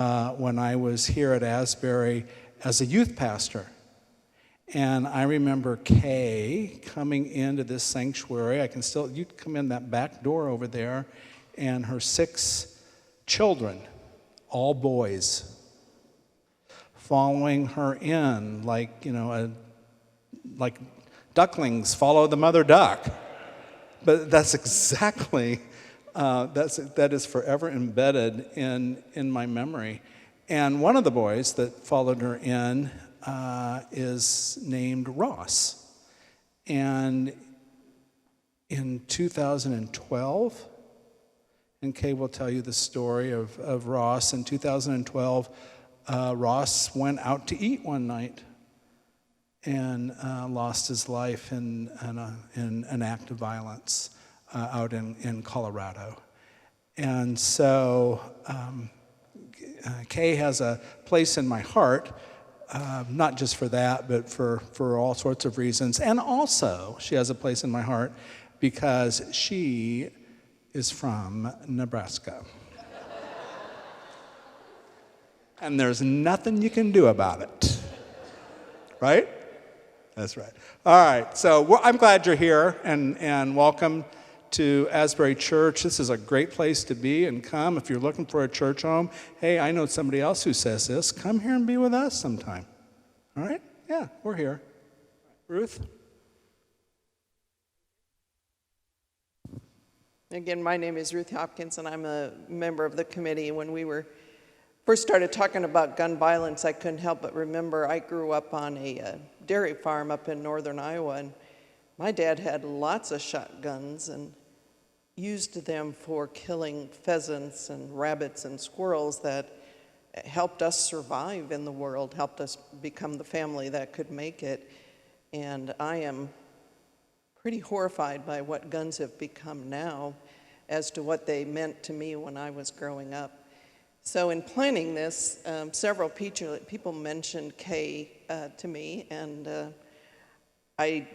when I was here at Asbury as a youth pastor. And I remember Kay coming into this sanctuary. You'd come in that back door over there, and her 6 children, all boys, following her in like ducklings follow the mother duck. But that's exactly, that is forever embedded in my memory. And one of the boys that followed her in is named Ross. And in 2012, and Kay will tell you the story of Ross, in 2012, Ross went out to eat one night and lost his life in an act of violence out in Colorado. And so Kay has a place in my heart, not just for that, but for all sorts of reasons. And also, she has a place in my heart because she is from Nebraska. And there's nothing you can do about it. Right? That's right. All right, so I'm glad you're here, and welcome to Asbury Church. This is a great place to be and come. If you're looking for a church home, hey, I know somebody else who says this. Come here and be with us sometime. All right? Yeah, we're here. Ruth? Again, my name is Ruth Hopkins, and I'm a member of the committee. When we first started talking about gun violence, I couldn't help but remember I grew up on a dairy farm up in northern Iowa, and my dad had lots of shotguns and used them for killing pheasants and rabbits and squirrels that helped us survive in the world, helped us become the family that could make it. And I am pretty horrified by what guns have become now as to what they meant to me when I was growing up. So in planning this, several people mentioned Kay to me, and I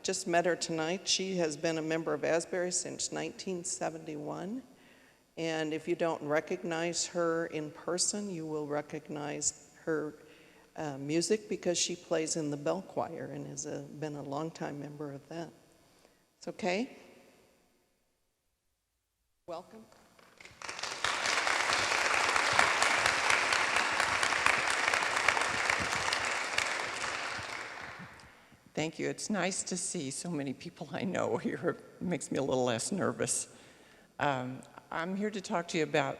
just met her tonight. She has been a member of Asbury since 1971, and if you don't recognize her in person, you will recognize her music because she plays in the bell choir and has been a longtime member of that. It's okay? Welcome. Thank you. It's nice to see so many people I know here. It makes me a little less nervous. I'm here to talk to you about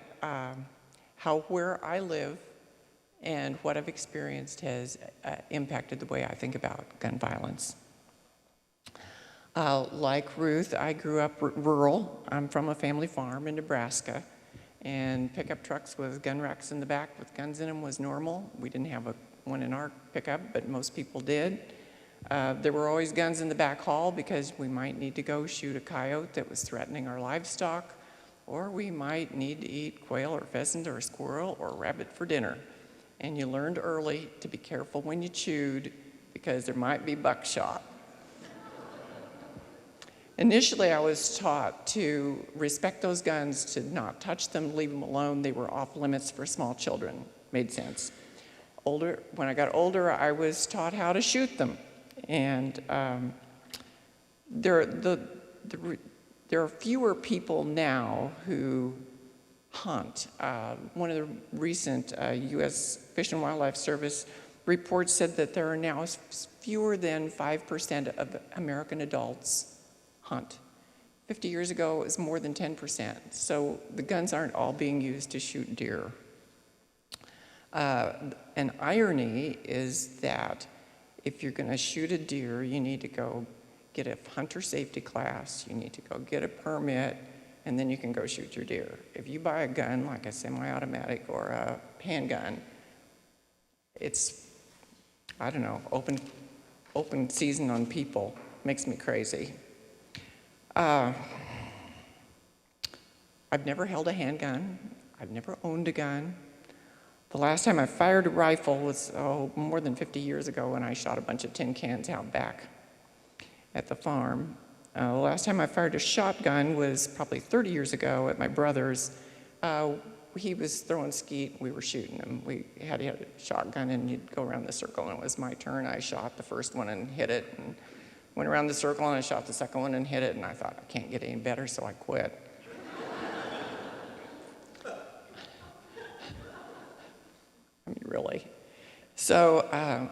how where I live and what I've experienced has impacted the way I think about gun violence. Like Ruth, I grew up rural. I'm from a family farm in Nebraska, and pickup trucks with gun racks in the back with guns in them was normal. We didn't have one in our pickup, but most people did. There were always guns in the back hall because we might need to go shoot a coyote that was threatening our livestock, or we might need to eat quail or pheasant or squirrel or rabbit for dinner. And you learned early to be careful when you chewed because there might be buckshot. Initially, I was taught to respect those guns, to not touch them, leave them alone. They were off limits for small children. Made sense. When I got older, I was taught how to shoot them. And there are fewer people now who hunt. One of the recent U.S. Fish and Wildlife Service reports said that there are now fewer than 5% of American adults hunt. 50 years ago, it was more than 10%. So the guns aren't all being used to shoot deer. An irony is that if you're going to shoot a deer, you need to go get a hunter safety class, you need to go get a permit, and then you can go shoot your deer. If you buy a gun, like a semi-automatic or a handgun, it's, I don't know, open season on people. Makes me crazy. I've never held a handgun. I've never owned a gun. The last time I fired a rifle was, more than 50 years ago when I shot a bunch of tin cans out back at the farm. The last time I fired a shotgun was probably 30 years ago at my brother's. he was throwing skeet, we were shooting him. He had a shotgun, and you'd go around the circle, and it was my turn. I shot the first one and hit it, and went around the circle, and I shot the second one and hit it, and I thought, I can't get any better, so I quit. I mean, really. So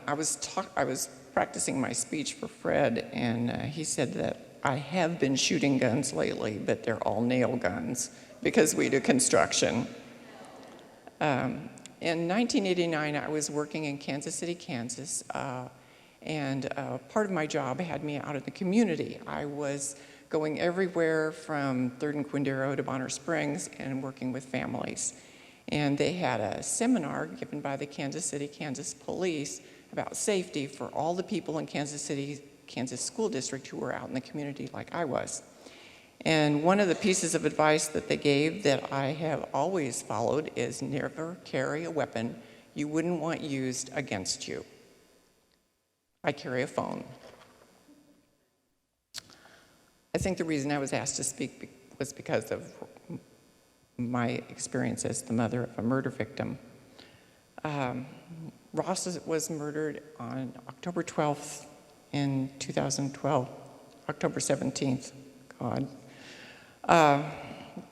I was practicing my speech for Fred, and he said that I have been shooting guns lately, but they're all nail guns because we do construction. In 1989, I was working in Kansas City, Kansas, and part of my job had me out in the community. I was going everywhere from 3rd and Quindaro to Bonner Springs and working with families. And they had a seminar given by the Kansas City, Kansas Police about safety for all the people in Kansas City, Kansas School District who were out in the community like I was. And one of the pieces of advice that they gave that I have always followed is never carry a weapon you wouldn't want used against you. I carry a phone. I think the reason I was asked to speak was because of my experience as the mother of a murder victim. Ross was murdered on October 12th in 2012, October 17th, God.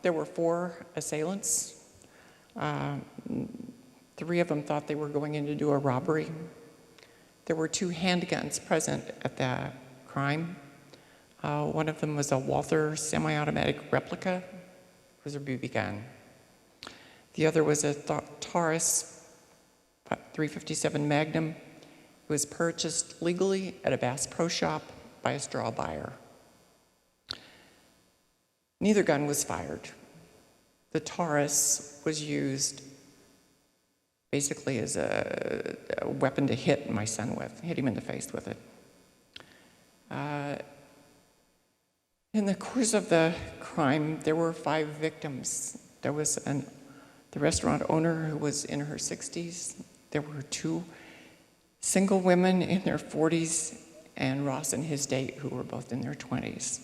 There were 4 assailants. 3 of them thought they were going in to do a robbery. There were 2 handguns present at the crime. One of them was a Walther semi-automatic replica. It was a BB gun. The other was a Taurus 357 Magnum. It was purchased legally at a Bass Pro Shop by a straw buyer. Neither gun was fired. The Taurus was used basically as a weapon to hit my son with, hit him in the face with it. In the course of the crime, there were 5 victims. There was the restaurant owner who was in her 60s. There were 2 single women in their 40s, and Ross and his date, who were both in their 20s.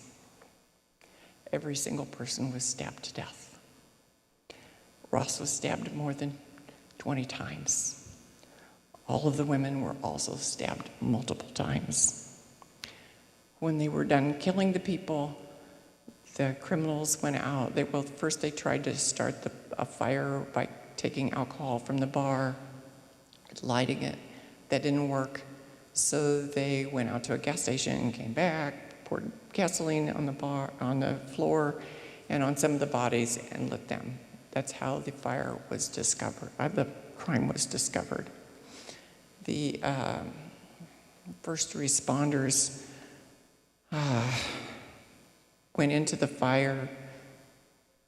Every single person was stabbed to death. Ross was stabbed more than 20 times. All of the women were also stabbed multiple times. When they were done killing the people, the criminals went out. First they tried to start a fire by taking alcohol from the bar, lighting it. That didn't work. So they went out to a gas station and came back, poured gasoline on the floor, and on some of the bodies and lit them. That's how the fire was discovered. The crime was discovered. The first responders went into the fire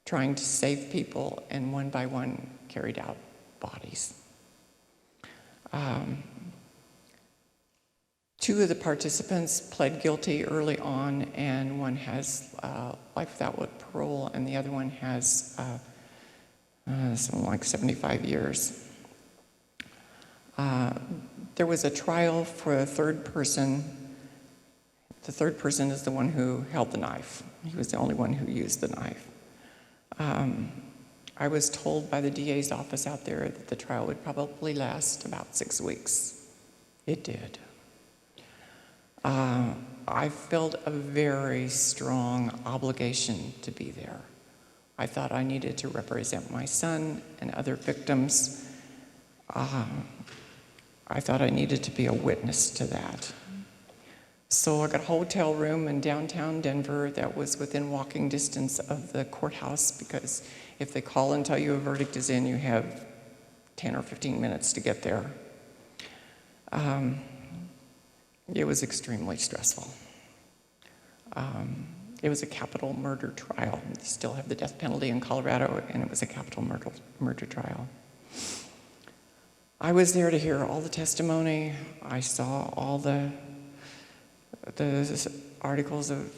trying to save people, and one by one carried out bodies. 2 of the participants pled guilty early on, and one has life without parole, and the other one has something like 75 years. There was a trial for a 3rd person. The 3rd person is the one who held the knife. He was the only one who used the knife. I was told by the DA's office out there that the trial would probably last about 6 weeks. It did. I felt a very strong obligation to be there. I thought I needed to represent my son and other victims. I thought I needed to be a witness to that. So I got a hotel room in downtown Denver that was within walking distance of the courthouse, because if they call and tell you a verdict is in, you have 10 or 15 minutes to get there. It was extremely stressful. It was a capital murder trial. They still have the death penalty in Colorado, and it was a capital murder trial. I was there to hear all the testimony. I saw all the articles of,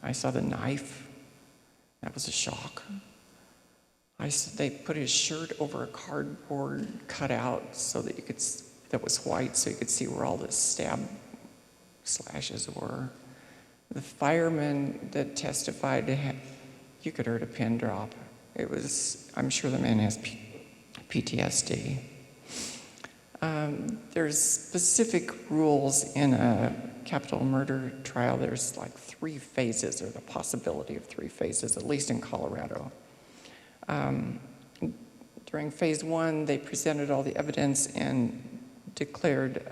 I saw the knife. That was a shock. They put his shirt over a cardboard cutout so that that was white, so you could see where all the stab slashes were. The firemen that testified, you could hear a pin drop. I'm sure the man has PTSD. There's specific rules in a capital murder trial. There's like 3 phases, or the possibility of 3 phases, at least in Colorado. During phase 1, they presented all the evidence and declared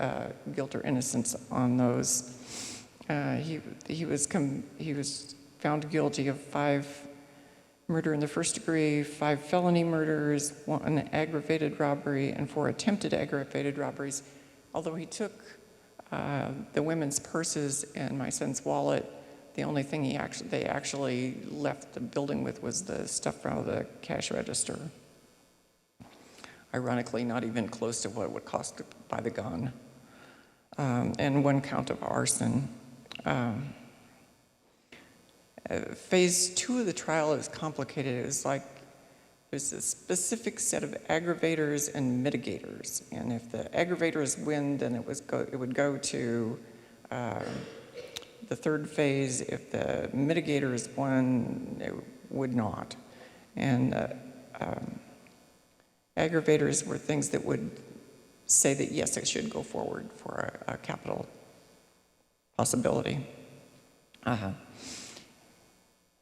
guilt or innocence on those. He was found guilty of 5 murder in the first degree, 5 felony murders, 1 aggravated robbery, and 4 attempted aggravated robberies. Although he took the women's purses and my son's wallet, the only thing they actually left the building with was the stuff out of the cash register. Ironically, not even close to what it would cost to buy the gun. And 1 count of arson. Phase 2 of the trial is complicated. It was like there's a specific set of aggravators and mitigators, and if the aggravators win, then it would go to the 3rd phase. If the mitigators won, it would not. And aggravators were things that would say that yes, it should go forward for a capital possibility.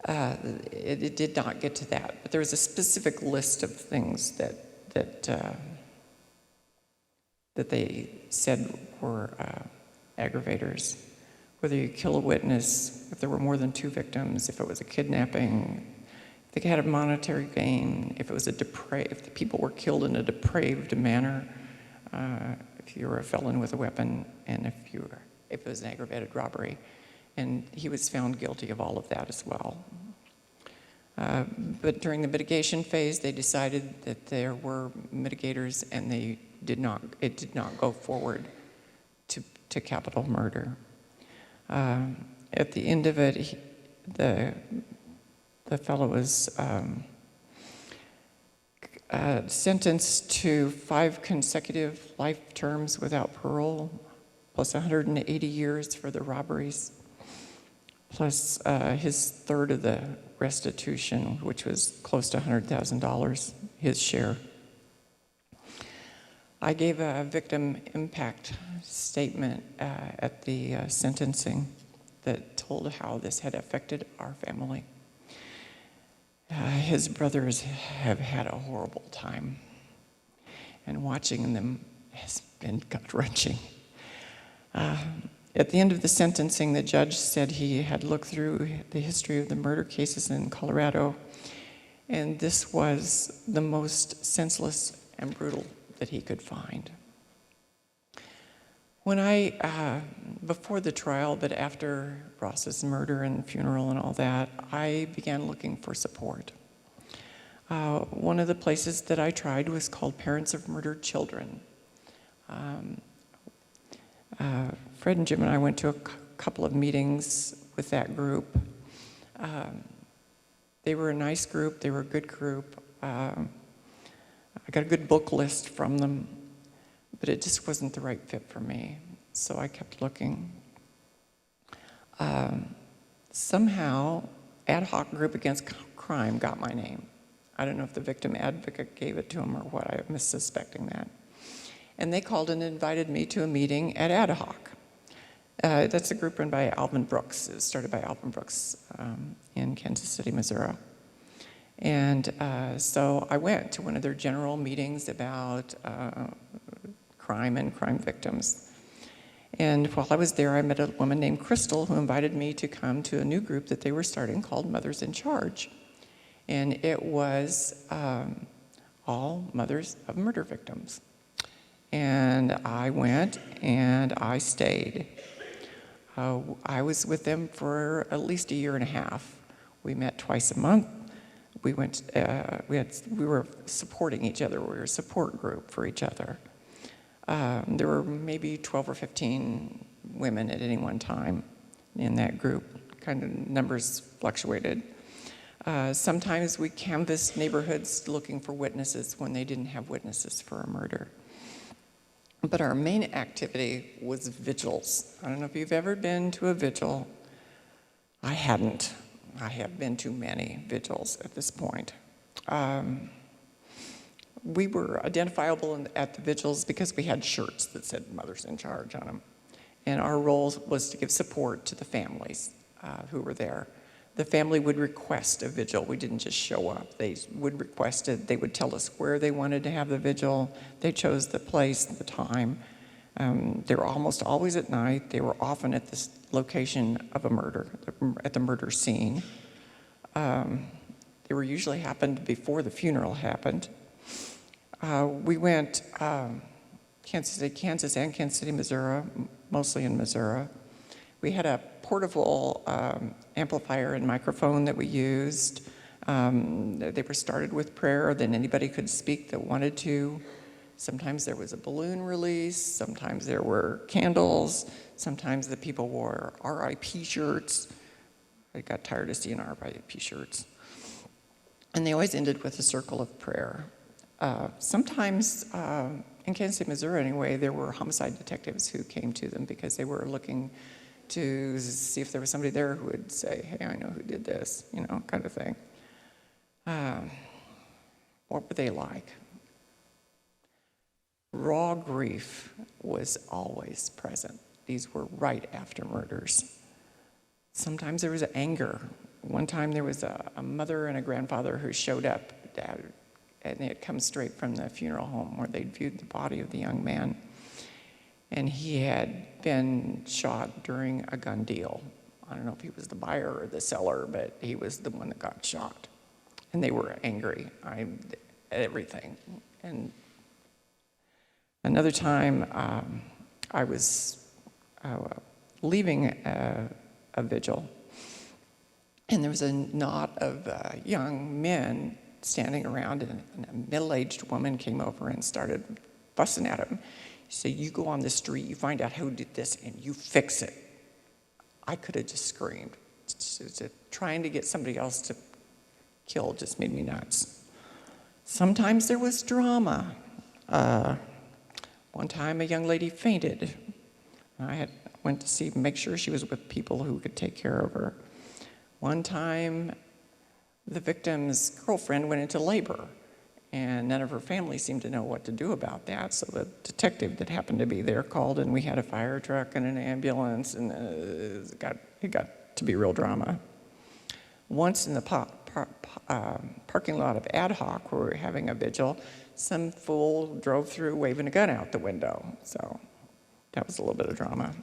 It did not get to that, but there was a specific list of things that they said were aggravators. Whether you kill a witness, if there were more than 2 victims, if it was a kidnapping, if they had a monetary gain, if the people were killed in a depraved manner, if you were a felon with a weapon, and if it was an aggravated robbery. And he was found guilty of all of that as well. But during the mitigation phase, they decided that there were mitigators, and it did not go forward to capital murder. At the end of it, the fellow was sentenced to 5 consecutive life terms without parole, plus 180 years for the robberies, plus his third of the restitution, which was close to $100,000, his share. I gave a victim impact statement at the sentencing that told how this had affected our family. His brothers have had a horrible time, and watching them has been gut-wrenching. At the end of the sentencing, the judge said he had looked through the history of the murder cases in Colorado, and this was the most senseless and brutal that he could find. When before the trial, but after Ross's murder and funeral and all that, I began looking for support. One of the places that I tried was called Parents of Murdered Children. Fred and Jim and I went to a couple of meetings with that group. They were a nice group, they were a good group. I got a good book list from them, but it just wasn't the right fit for me, so I kept looking. Somehow, Ad Hoc Group Against Crime got my name. I don't know if the victim advocate gave it to them or what, I'm suspecting that. And they called and invited me to a meeting at Ad Hoc. That's a group run by Alvin Brooks. It was started by Alvin Brooks in Kansas City, Missouri. And so I went to one of their general meetings about crime and crime victims. And while I was there, I met a woman named Crystal who invited me to come to a new group that they were starting called Mothers in Charge. And it was all mothers of murder victims. And I went and I stayed. I was with them for at least a year and a half. We met twice a month. We were supporting each other. We were a support group for each other. There were maybe 12 or 15 women at any one time in that group. Kind of numbers fluctuated. Sometimes we canvassed neighborhoods looking for witnesses when they didn't have witnesses for a murder. But our main activity was vigils. I don't know if you've ever been to a vigil. I hadn't. I have been to many vigils at this point. We were identifiable at the vigils because we had shirts that said Mothers in Charge on them. And our role was to give support to the families who were there. The family would request a vigil. We didn't just show up. They would request it. They would tell us where they wanted to have the vigil. They chose the place, the time. They were almost always at night. They were often at this location of a murder, at the murder scene. They were usually happened before the funeral happened. We went Kansas and Kansas City, Missouri, mostly in Missouri. We had a portable amplifier and microphone that we used. They were started with prayer, then anybody could speak that wanted to. Sometimes there was a balloon release, sometimes there were candles, sometimes the people wore RIP shirts. I got tired of seeing RIP shirts. And they always ended with a circle of prayer. Sometimes, in Kansas City, Missouri anyway, there were homicide detectives who came to them because they were looking to see if there was somebody there who would say, hey, I know who did this, you know, kind of thing. What were they like? Raw grief was always present. These were right after murders. Sometimes there was anger. One time there was a mother and a grandfather who showed up, and they had come straight from the funeral home where they'd viewed the body of the young man. And he had been shot during a gun deal. I don't know if he was the buyer or the seller, but he was the one that got shot. And they were angry at everything. And another time, I was leaving a vigil, and there was a knot of young men standing around, and a middle-aged woman came over and started fussing at him. She said, you go on the street, you find out who did this, and you fix it. I could have just screamed. Trying to get somebody else to kill just made me nuts. Sometimes there was drama. One time a young lady fainted. I went to make sure she was with people who could take care of her. One time the victim's girlfriend went into labor, and none of her family seemed to know what to do about that, so the detective that happened to be there called, and we had a fire truck and an ambulance, and it got to be real drama. Once in the parking lot of Ad Hoc, where we were having a vigil, some fool drove through waving a gun out the window, so that was a little bit of drama.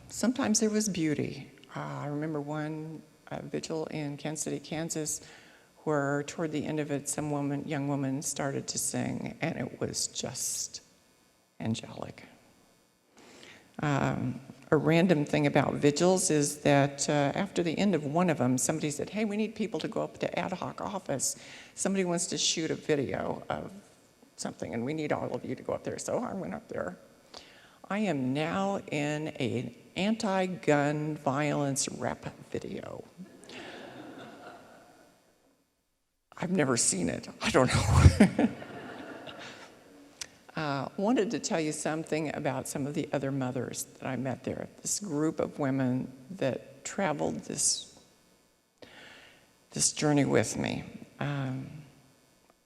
Sometimes there was beauty. I remember one vigil in Kansas City, Kansas, where toward the end of it, some young woman started to sing, and it was just angelic. A random thing about vigils is that after the end of one of them, somebody said, hey, we need people to go up to Ad Hoc office. Somebody wants to shoot a video of something, and we need all of you to go up there. So I went up there. I am now in an anti-gun violence rep video. I've never seen it. I don't know. Wanted to tell you something about some of the other mothers that I met there. This group of women that traveled this journey with me.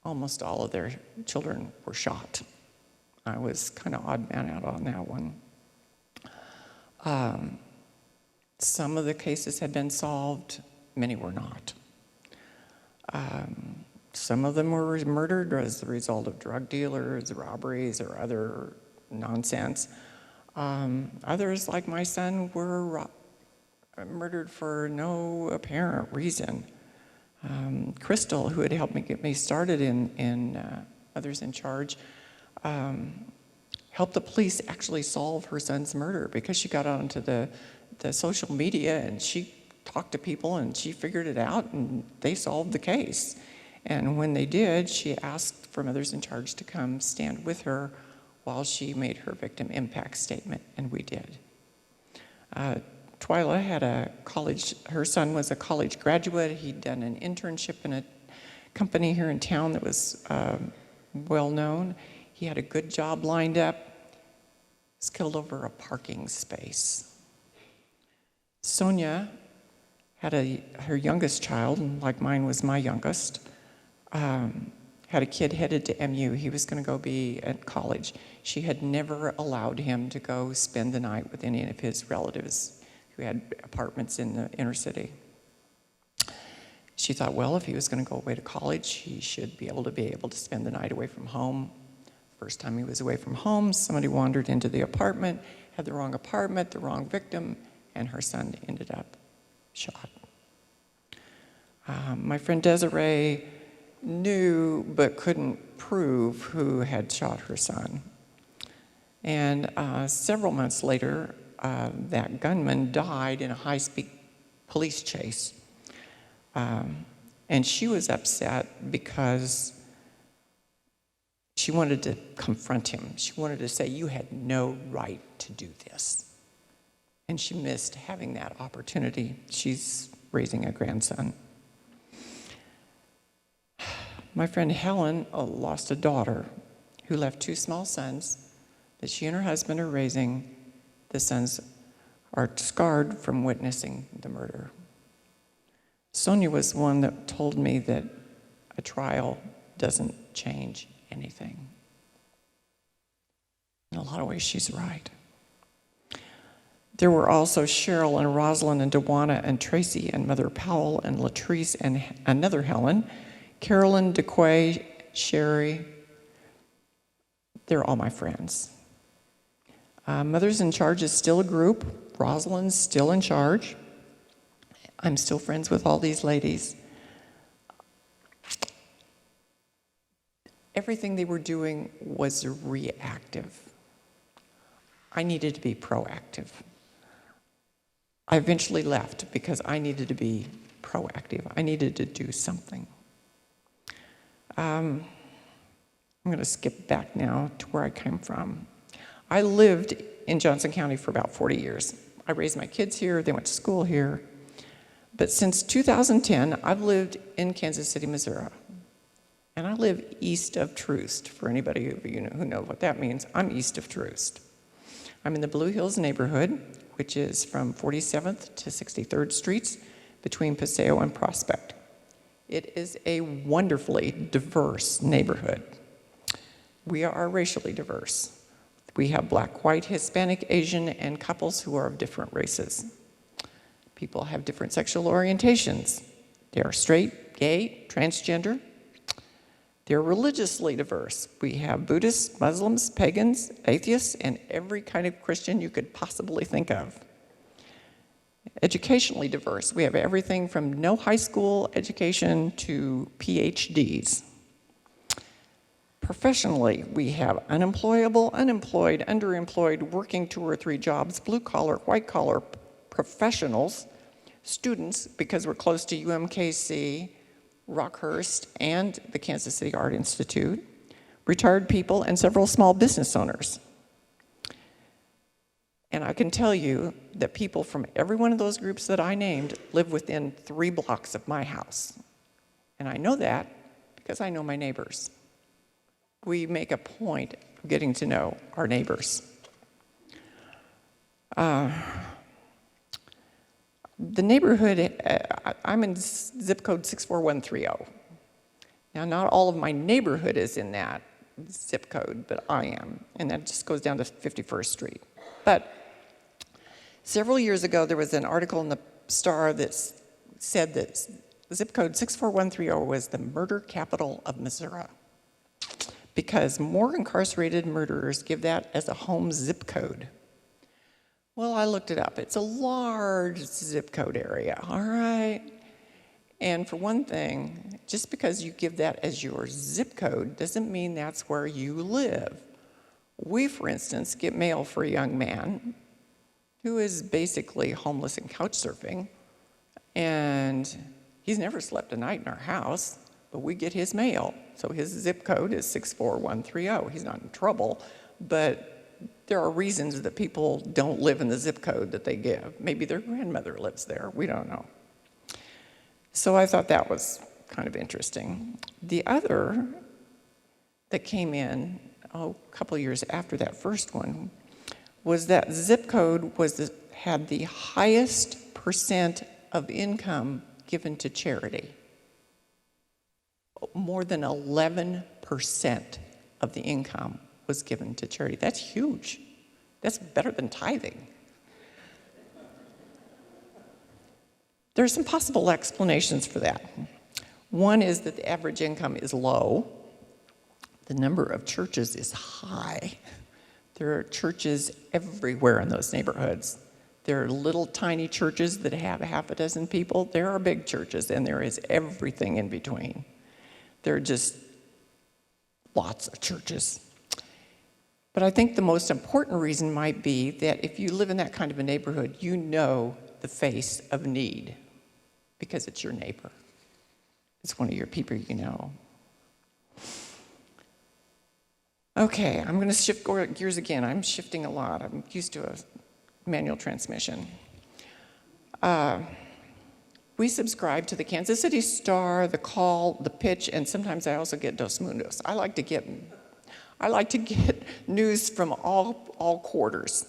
Almost all of their children were shot. I was kind of odd man out on that one. Some of the cases had been solved, many were not. Some of them were murdered as the result of drug dealers, robberies, or other nonsense. Others, like my son, were murdered for no apparent reason. Crystal, who had helped me get me started in Others in Charge, helped the police actually solve her son's murder because she got onto the social media and she talked to people and she figured it out and they solved the case. And when they did, she asked for Mothers in Charge to come stand with her while she made her victim impact statement, and we did. Twyla had her son was a college graduate. He'd done an internship in a company here in town that was well known. He had a good job lined up. Was killed over a parking space. Sonia her youngest child, and like mine was my youngest, had a kid headed to MU. He was going to go be at college. She had never allowed him to go spend the night with any of his relatives who had apartments in the inner city. She thought, well, if he was going to go away to college, he should be able to spend the night away from home. First time he was away from home, somebody wandered into the apartment, had the wrong apartment, the wrong victim, and her son ended up shot. My friend Desiree knew but couldn't prove who had shot her son. And several months later, that gunman died in a high-speed police chase. And she was upset because she wanted to confront him. She wanted to say, you had no right to do this. And she missed having that opportunity. She's raising a grandson. My friend Helen lost a daughter who left 2 small sons that she and her husband are raising. The sons are scarred from witnessing the murder. Sonia was one that told me that a trial doesn't change anything. In a lot of ways, she's right. There were also Cheryl and Rosalind and Dewana and Tracy and Mother Powell and Latrice and another Helen, Carolyn, DeQuay, Sherry. They're all my friends. Mothers in Charge is still a group. Rosalind's still in charge. I'm still friends with all these ladies. Everything they were doing was reactive. I needed to be proactive. I eventually left because I needed to be proactive. I needed to do something. I'm going to skip back now to where I came from. I lived in Johnson County for about 40 years. I raised my kids here. They went to school here. But since 2010, I've lived in Kansas City, Missouri. And I live east of Troost. For anybody of you who know what that means, I'm east of Troost. I'm in the Blue Hills neighborhood, which is from 47th to 63rd Streets between Paseo and Prospect. It is a wonderfully diverse neighborhood. We are racially diverse. We have Black, white, Hispanic, Asian, and couples who are of different races. People have different sexual orientations. They are straight, gay, transgender. They're religiously diverse. We have Buddhists, Muslims, pagans, atheists, and every kind of Christian you could possibly think of. Educationally diverse. We have everything from no high school education to PhDs. Professionally, we have unemployable, unemployed, underemployed, working 2 or 3 jobs, blue collar, white collar professionals, students, because we're close to UMKC, Rockhurst, and the Kansas City Art Institute, retired people, and several small business owners. And I can tell you that people from every one of those groups that I named live within 3 blocks of my house. And I know that because I know my neighbors. We make a point of getting to know our neighbors. The neighborhood, I'm in zip code 64130. Now, not all of my neighborhood is in that zip code, but I am, and that just goes down to 51st Street. But several years ago, there was an article in the Star that said that zip code 64130 was the murder capital of Missouri, because more incarcerated murderers give that as a home zip code. Well, I looked it up. It's a large zip code area, all right? And for one thing, just because you give that as your zip code doesn't mean that's where you live. We, for instance, get mail for a young man who is basically homeless and couch surfing, and he's never slept a night in our house, but we get his mail. So his zip code is 64130. He's not in trouble, but there are reasons that people don't live in the zip code that they give. Maybe their grandmother lives there. We don't know. So I thought that was kind of interesting. The other that came in a couple years after that first one was that zip code had the highest percent of income given to charity. More than 11% of the income was given to charity. That's huge. That's better than tithing. There are some possible explanations for that. One is that the average income is low. The number of churches is high. There are churches everywhere in those neighborhoods. There are little tiny churches that have half a dozen people. There are big churches, and there is everything in between. There are just lots of churches. But I think the most important reason might be that if you live in that kind of a neighborhood, you know the face of need because it's your neighbor. It's one of your people you know. Okay, I'm going to shift gears again. I'm shifting a lot. I'm used to a manual transmission. We subscribe to the Kansas City Star, the Call, the Pitch, and sometimes I also get Dos Mundos. I like to get news from all quarters.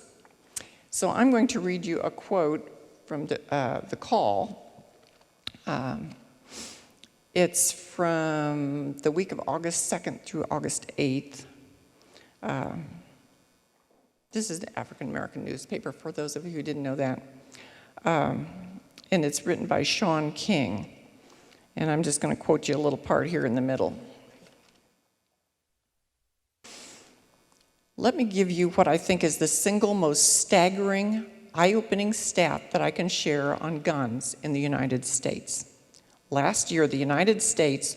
So I'm going to read you a quote from the Call. It's from the week of August 2nd through August 8th. This is the African American newspaper, for those of you who didn't know that. And it's written by Sean King. And I'm just going to quote you a little part here in the middle. Let me give you what I think is the single most staggering, eye-opening stat that I can share on guns in the United States. Last year, the United States,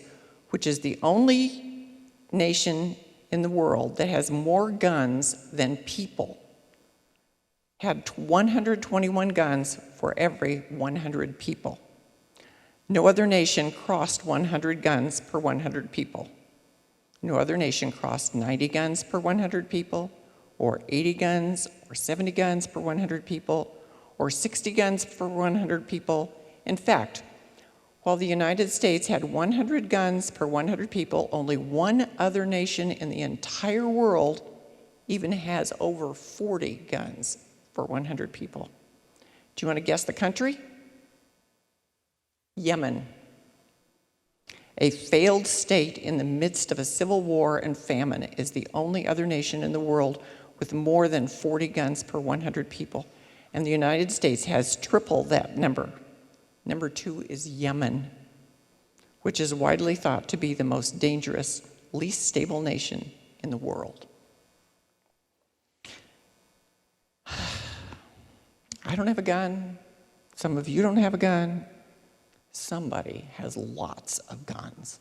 which is the only nation in the world that has more guns than people, had 121 guns for every 100 people. No other nation crossed 100 guns per 100 people. No other nation crossed 90 guns per 100 people, or 80 guns, or 70 guns per 100 people, or 60 guns per 100 people. In fact, while the United States had 100 guns per 100 people, only one other nation in the entire world even has over 40 guns for 100 people. Do you want to guess the country? Yemen. A failed state in the midst of a civil war and famine is the only other nation in the world with more than 40 guns per 100 people. And the United States has triple that number. Number 2 is Yemen, which is widely thought to be the most dangerous, least stable nation in the world. I don't have a gun. Some of you don't have a gun. Somebody has lots of guns.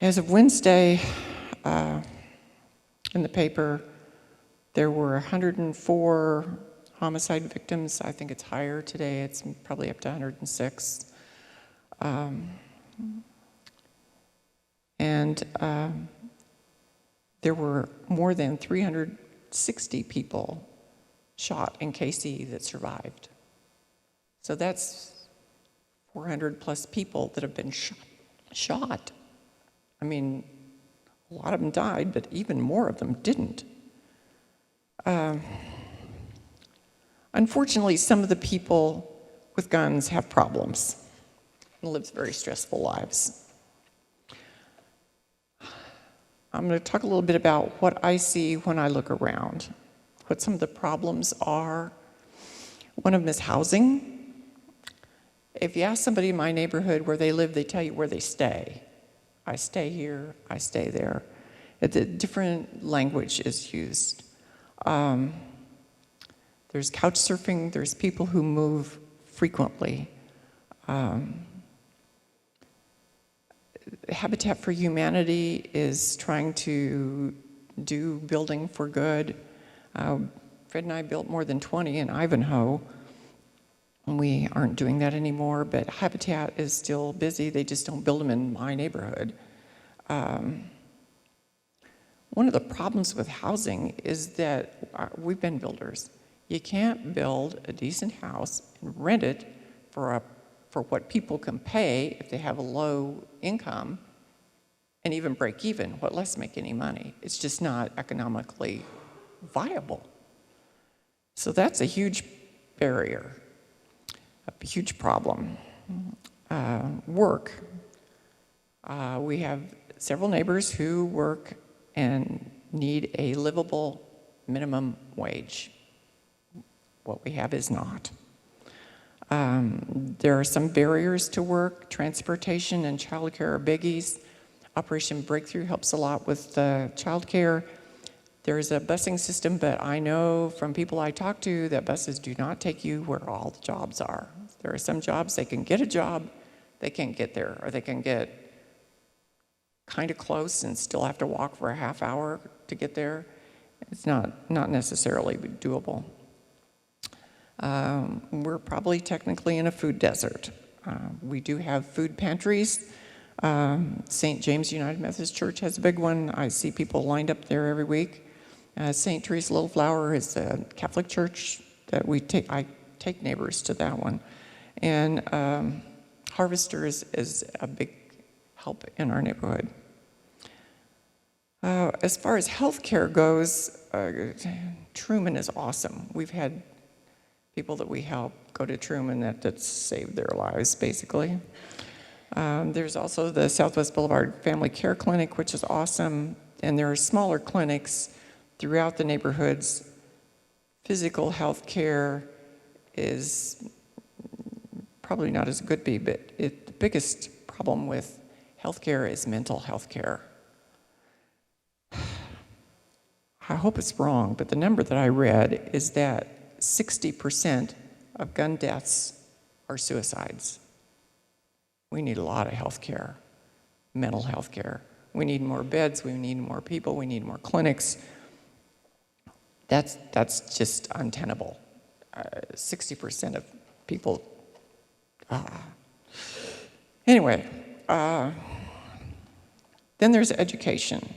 As of Wednesday, in the paper, there were 104 homicide victims. I think it's higher today. It's probably up to 106. There were more than 360 people shot in KC that survived. So that's 400 plus people that have been shot. I mean, a lot of them died, but even more of them didn't. Unfortunately, some of the people with guns have problems and live very stressful lives. I'm going to talk a little bit about what I see when I look around, what some of the problems are. One of them is housing. If you ask somebody in my neighborhood where they live, they tell you where they stay. I stay here, I stay there. A different language is used. There's couch surfing, there's people who move frequently. Habitat for Humanity is trying to do building for good. Fred and I built more than 20 in Ivanhoe. We aren't doing that anymore, but Habitat is still busy. They just don't build them in my neighborhood. One of the problems with housing is that we've been builders. You can't build a decent house and rent it for what people can pay if they have a low income and even break even, what less make any money. It's just not economically viable. So that's a huge barrier, a huge problem. Work. We have several neighbors who work and need a livable minimum wage. What we have is not. There are some barriers to work. Transportation and childcare are biggies. Operation Breakthrough helps a lot with childcare. There's a busing system, but I know from people I talk to that buses do not take you where all the jobs are. There are some jobs they can get a job, they can't get there, or they can get kind of close and still have to walk for a half hour to get there. It's not necessarily doable. We're probably technically in a food desert. We do have food pantries. St. James United Methodist Church has a big one. I see people lined up there every week. St. Teresa Little Flower is a Catholic church that I take neighbors to that one. And Harvesters is a big help in our neighborhood. As far as healthcare goes, Truman is awesome. We've had people that we help go to Truman that saved their lives, basically. There's also the Southwest Boulevard Family Care Clinic, which is awesome, and there are smaller clinics throughout the neighborhoods. Physical health care is probably not as good be, but the biggest problem with health care is mental health care. I hope it's wrong, but the number that I read is that 60% of gun deaths are suicides. We need a lot of health care, mental health care. We need more beds, we need more people, we need more clinics. That's just untenable. 60% of people. Anyway, then there's education.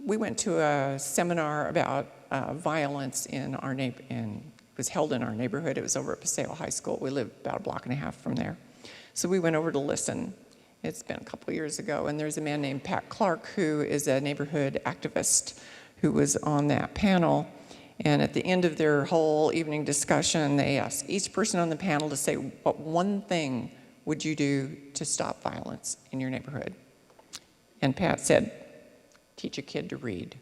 We went to a seminar about violence in our it was held in our neighborhood. It was over at Paseo High School. We live about a block and a half from there. So we went over to listen. It's been a couple years ago, and there's a man named Pat Clark who is a neighborhood activist who was on that panel. And at the end of their whole evening discussion, they asked each person on the panel to say, what one thing would you do to stop violence in your neighborhood? And Pat said, teach a kid to read.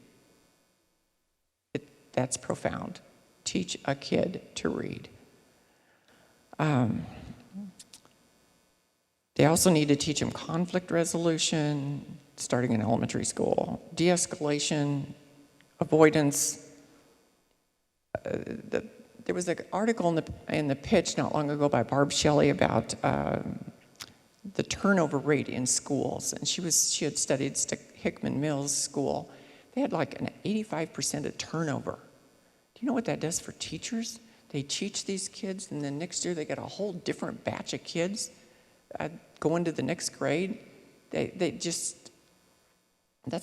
That's profound. Teach a kid to read. They also need to teach them conflict resolution, starting in elementary school, de-escalation, avoidance. There was an article in the Pitch not long ago by Barb Shelley about the turnover rate in schools, and she had studied Hickman Mills School. They had like an 85% of turnover. Do you know what that does for teachers? They teach these kids, and then next year they get a whole different batch of kids going to the next grade. That's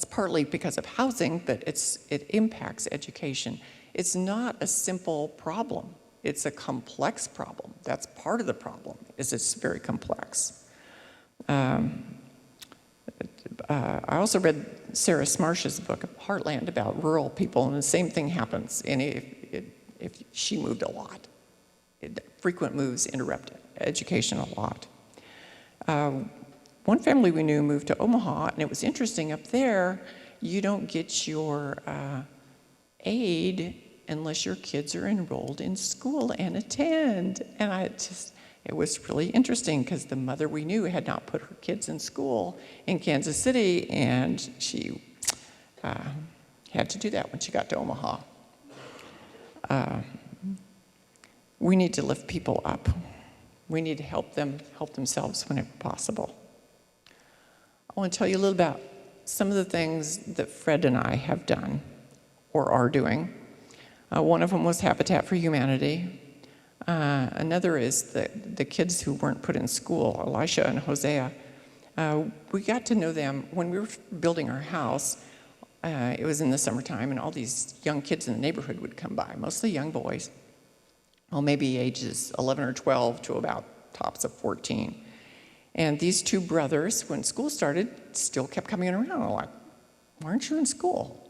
partly because of housing, but it impacts education. It's not a simple problem. It's a complex problem. That's part of the problem, is it's very complex. I also read Sarah Smarsh's book, Heartland, about rural people, and the same thing happens if she moved a lot. Frequent moves interrupt education a lot. One family we knew moved to Omaha, and it was interesting. Up there, you don't get your aid unless your kids are enrolled in school and attend. And it was really interesting because the mother we knew had not put her kids in school in Kansas City, and she had to do that when she got to Omaha. We need to lift people up. We need to help them help themselves whenever possible. I want to tell you a little about some of the things that Fred and I have done or are doing. One of them was Habitat for Humanity. Another is the kids who weren't put in school, Elisha and Hosea. We got to know them when we were building our house. It was in the summertime, and all these young kids in the neighborhood would come by, mostly young boys. Well, maybe ages 11 or 12 to about tops of 14. And these two brothers, when school started, still kept coming around. I'm like, why aren't you in school?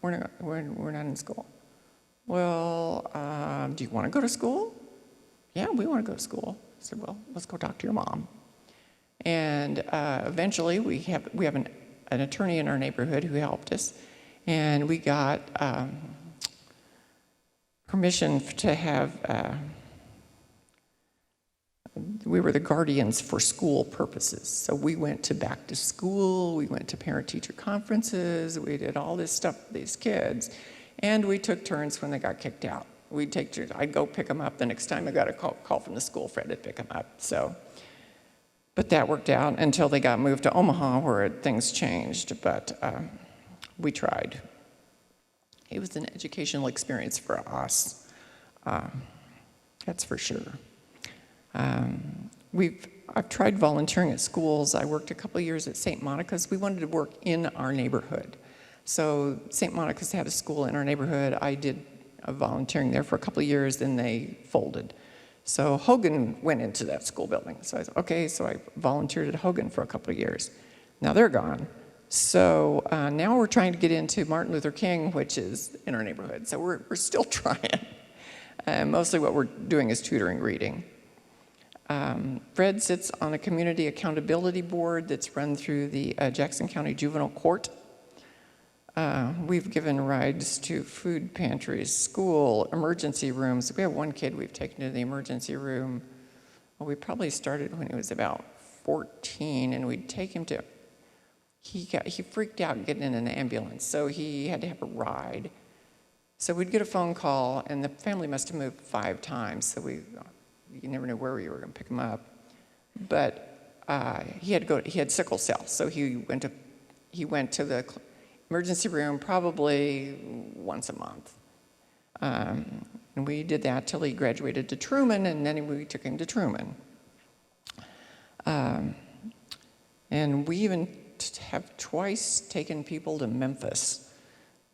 we're not in school. Well, do you want to go to school? Yeah, we want to go to school. I said, well, let's go talk to your mom. And eventually, we have an attorney in our neighborhood who helped us, and we got permission to have. We were the guardians for school purposes. So we went to back to school, we went to parent-teacher conferences, we did all this stuff with these kids, and we took turns when they got kicked out. We'd take turns. I'd go pick them up. The next time I got a call from the school, Fred would pick them up. So, but that worked out until they got moved to Omaha, where things changed. But we tried. It was an educational experience for us. That's for sure. I've tried volunteering at schools. I worked a couple of years at St. Monica's. We wanted to work in our neighborhood. So St. Monica's had a school in our neighborhood. I did volunteering there for a couple of years, then they folded. So Hogan went into that school building. So I said, okay, so I volunteered at Hogan for a couple of years. Now they're gone. So now we're trying to get into Martin Luther King, which is in our neighborhood. So we're still trying. Mostly what we're doing is tutoring reading. Fred sits on a community accountability board that's run through the Jackson County Juvenile Court. We've given rides to food pantries, school, emergency rooms. We have one kid we've taken to the emergency room. Well, we probably started when he was about 14, and we'd take him to, he freaked out getting in an ambulance, so he had to have a ride. So we'd get a phone call, and the family must have moved 5 times, so you never knew where we were going to pick him up. But he had sickle cell, so he went to the emergency room probably once a month. And we did that till he graduated to Truman, and then we took him to Truman. And we even have twice taken people to Memphis,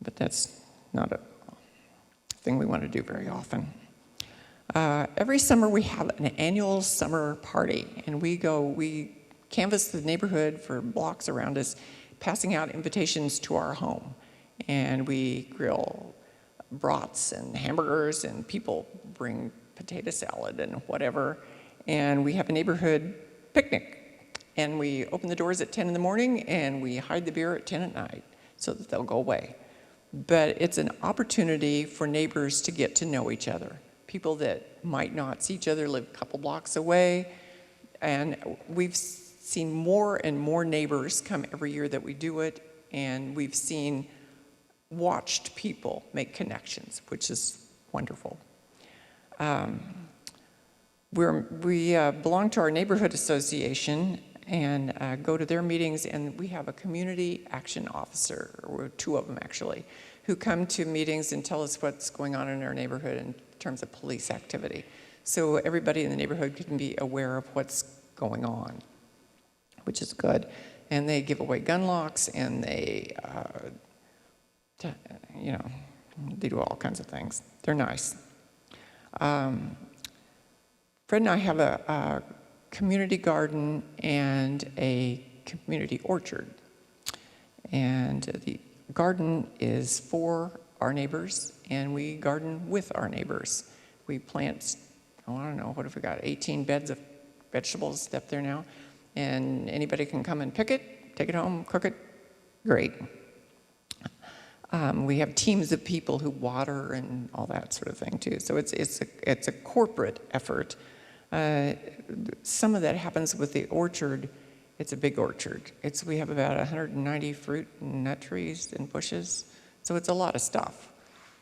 but that's not a thing we want to do very often. Every summer we have an annual summer party, and we canvass the neighborhood for blocks around us, passing out invitations to our home. And we grill brats and hamburgers, and people bring potato salad and whatever. And we have a neighborhood picnic. And we open the doors at 10 in the morning, and we hide the beer at 10 at night so that they'll go away. But it's an opportunity for neighbors to get to know each other. People that might not see each other live a couple blocks away. And we've seen more and more neighbors come every year that we do it, and we've watched people make connections, which is wonderful. We belong to our neighborhood association and go to their meetings, and we have a community action officer, or 2 of them actually, who come to meetings and tell us what's going on in our neighborhood in terms of police activity. So everybody in the neighborhood can be aware of what's going on, which is good. And they give away gun locks, and they, they do all kinds of things. They're nice. Fred and I have a community garden and a community orchard. And the garden is for our neighbors, and we garden with our neighbors. We plant, I don't know, what have we got, 18 beds of vegetables up there now, and anybody can come and pick it, take it home, cook it, great. We have teams of people who water and all that sort of thing too, so it's a corporate effort. Some of that happens with the orchard. It's a big orchard. We have about 190 fruit and nut trees and bushes, so it's a lot of stuff,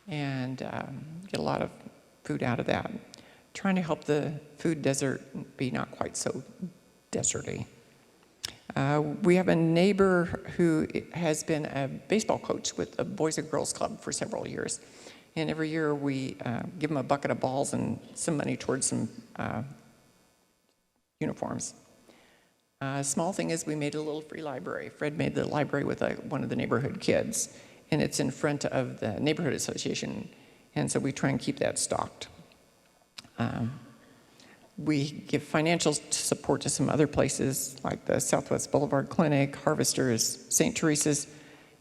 and get a lot of food out of that. Trying to help the food desert be not quite so deserty. We have a neighbor who has been a baseball coach with the Boys and Girls Club for several years, and every year we give him a bucket of balls and some money towards some uniforms. Small thing is we made a little free library. Fred made the library with one of the neighborhood kids, and it's in front of the neighborhood association, and so we try and keep that stocked. We give financial support to some other places like the Southwest Boulevard Clinic, Harvesters, St. Teresa's,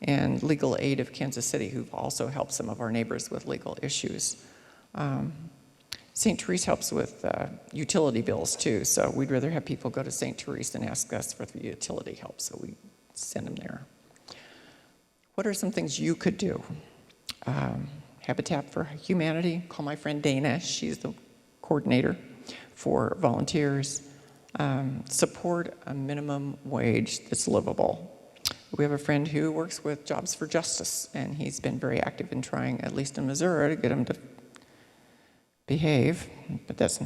and Legal Aid of Kansas City, who've also helped some of our neighbors with legal issues. St. Therese helps with utility bills too, so we'd rather have people go to St. Therese than ask us for the utility help, so we send them there. What are some things you could do? Habitat for Humanity, call my friend Dana, she's the coordinator for volunteers. Support a minimum wage that's livable. We have a friend who works with Jobs for Justice, and he's been very active in trying, at least in Missouri, to get them to behave, but that's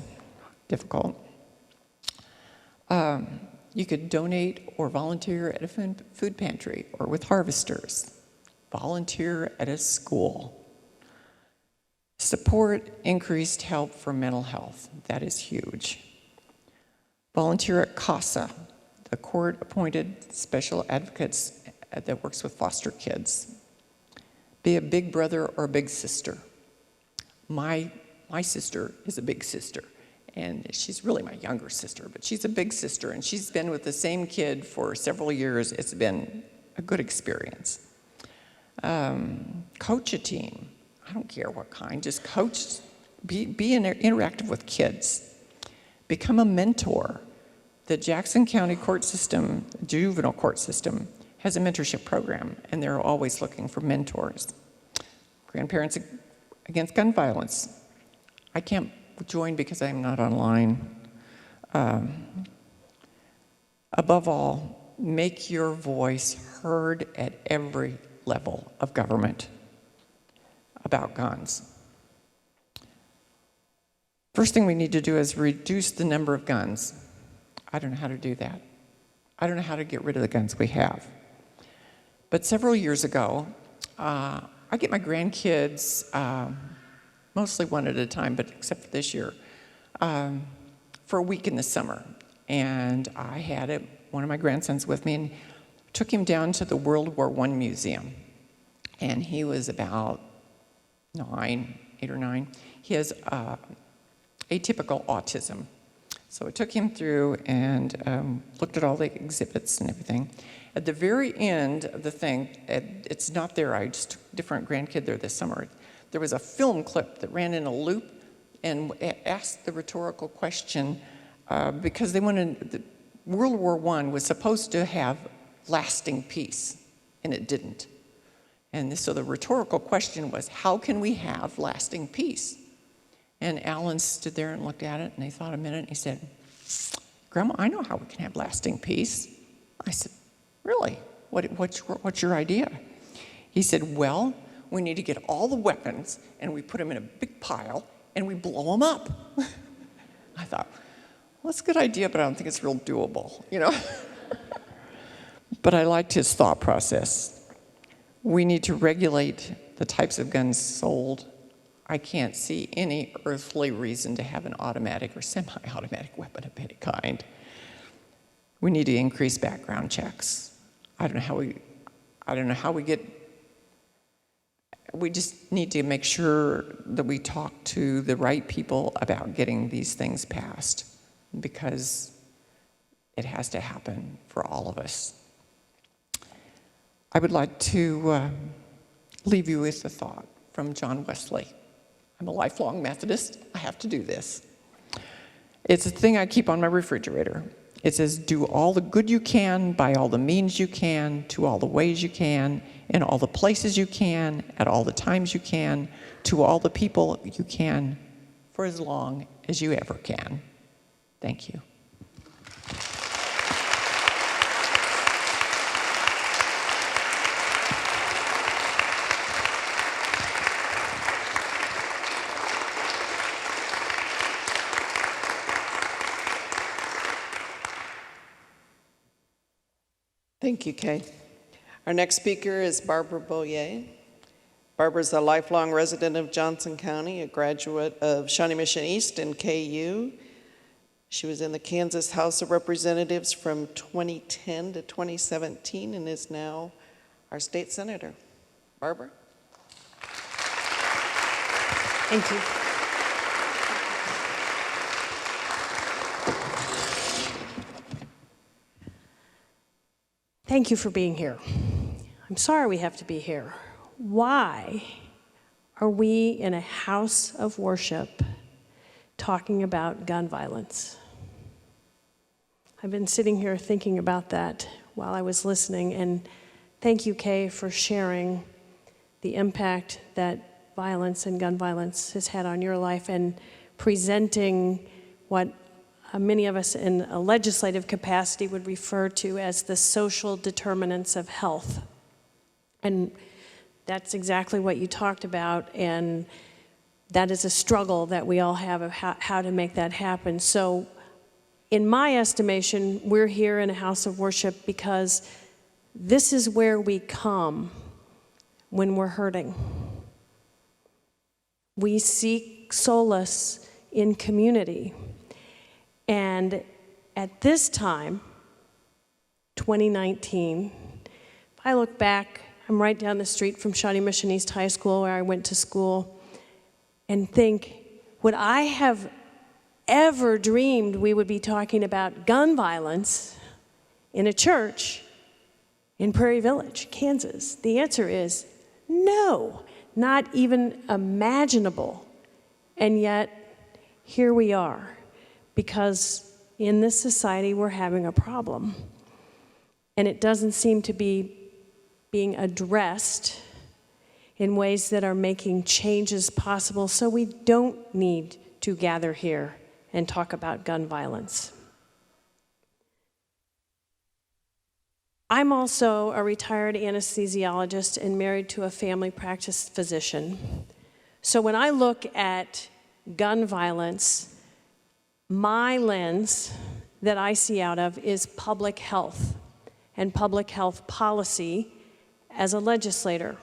difficult. You could donate or volunteer at a food pantry or with harvesters. Volunteer at a school. Support increased help for mental health. That is huge. Volunteer at CASA, the court-appointed special advocates that works with foster kids. Be a big brother or a big sister. My sister is a big sister, and she's really my younger sister, but she's a big sister, and she's been with the same kid for several years. It's been a good experience. Coach a team. I don't care what kind, just coach, be interactive with kids. Become a mentor. The Jackson County court system, juvenile court system, has a mentorship program, and they're always looking for mentors. Grandparents Against Gun Violence. I can't join because I'm not online. Above all, make your voice heard at every level of government about guns. First thing we need to do is reduce the number of guns. I don't know how to do that. I don't know how to get rid of the guns we have. But several years ago, I get my grandkids, mostly one at a time, but except for this year, for a week in the summer. And I had one of my grandsons with me and took him down to the World War I Museum. And he was about 8 or 9. He has atypical autism. So I took him through and looked at all the exhibits and everything. At the very end of the thing, it's not there, I just took a different grandkid there this summer. There was a film clip that ran in a loop and asked the rhetorical question because they wanted, World War I was supposed to have lasting peace, and it didn't. And so the rhetorical question was, how can we have lasting peace? And Alan stood there and looked at it, and he thought a minute, and he said, Grandma, I know how we can have lasting peace. I said, really? What's your idea? He said, well, we need to get all the weapons, and we put them in a big pile, and we blow them up. I thought, well, that's a good idea, but I don't think it's real doable, you know? But I liked his thought process. We need to regulate the types of guns sold. I can't see any earthly reason to have an automatic or semi-automatic weapon of any kind. We need to increase background checks. I don't know how we get, we just need to make sure that we talk to the right people about getting these things passed, because it has to happen for all of us. I would like to leave you with a thought from John Wesley. I'm a lifelong Methodist. I have to do this. It's a thing I keep on my refrigerator. It says, do all the good you can, by all the means you can, to all the ways you can, in all the places you can, at all the times you can, to all the people you can, for as long as you ever can. Thank you. Thank you, Kay. Our next speaker is Barbara Boyer. Barbara's a lifelong resident of Johnson County, a graduate of Shawnee Mission East and KU. She was in the Kansas House of Representatives from 2010 to 2017 and is now our state senator. Barbara? Thank you. Thank you for being here. I'm sorry we have to be here. Why are we in a house of worship talking about gun violence? I've been sitting here thinking about that while I was listening, and thank you, Kay, for sharing the impact that violence and gun violence has had on your life and presenting what many of us in a legislative capacity would refer to as the social determinants of health. And that's exactly what you talked about, and that is a struggle that we all have of how to make that happen. So in my estimation, we're here in a house of worship because this is where we come when we're hurting. We seek solace in community. And at this time, 2019, if I look back, I'm right down the street from Shawnee Mission East High School where I went to school, and think, would I have ever dreamed we would be talking about gun violence in a church in Prairie Village, Kansas? The answer is no, not even imaginable. And yet, here we are, because in this society we're having a problem. And it doesn't seem to be being addressed in ways that are making changes possible, so we don't need to gather here and talk about gun violence. I'm also a retired anesthesiologist and married to a family practice physician. So when I look at gun violence, my lens that I see out of is public health and public health policy as a legislator.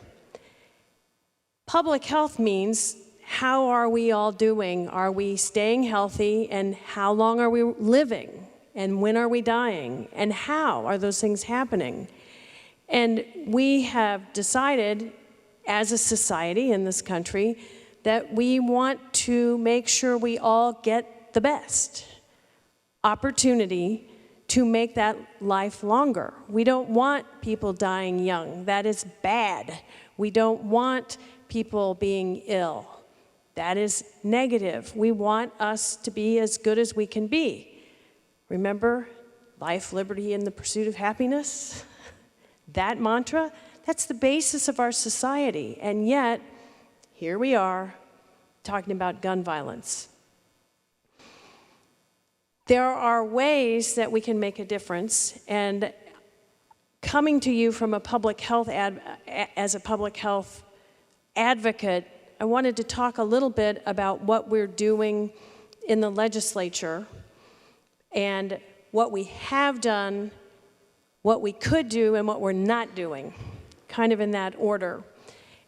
Public health means, how are we all doing? Are we staying healthy? And how long are we living? And when are we dying? And how are those things happening? And we have decided as a society in this country that we want to make sure we all get the best opportunity to make that life longer. We don't want people dying young. That is bad. We don't want people being ill. That is negative. We want us to be as good as we can be. Remember, life, liberty, and the pursuit of happiness? That mantra, that's the basis of our society. And yet, here we are talking about gun violence. There are ways that we can make a difference, and coming to you from a public health as a public health advocate, I wanted to talk a little bit about what we're doing in the legislature and what we have done, what we could do, and what we're not doing, kind of in that order.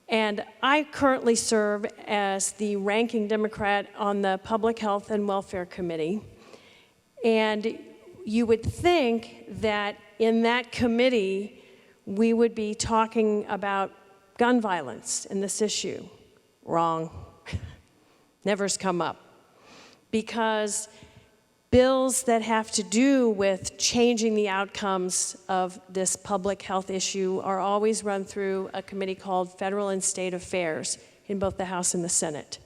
And I currently serve as the ranking Democrat on the Public Health and Welfare Committee. And you would think that in that committee, we would be talking about gun violence and this issue. Wrong. Never's come up. Because bills that have to do with changing the outcomes of this public health issue are always run through a committee called Federal and State Affairs in both the House and the Senate.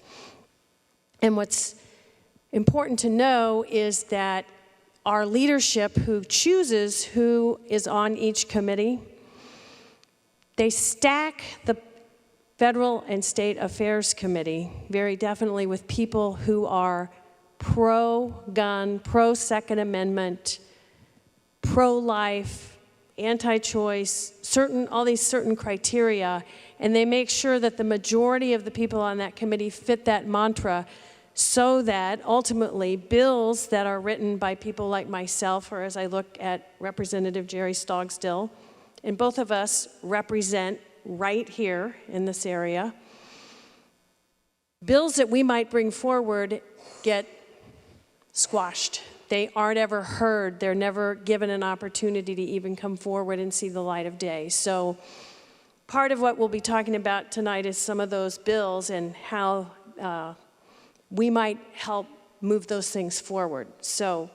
And what's important to know is that our leadership who chooses who is on each committee, they stack the Federal and State Affairs Committee very definitely with people who are pro-gun, pro-Second Amendment, pro-life, anti-choice, all these certain criteria, and they make sure that the majority of the people on that committee fit that mantra, so that ultimately bills that are written by people like myself, or as I look at Representative Jerry Stogstill, and both of us represent right here in this area, bills that we might bring forward get squashed. They aren't ever heard. They're never given an opportunity to even come forward and see the light of day. So part of what we'll be talking about tonight is some of those bills and how we might help move those things forward. So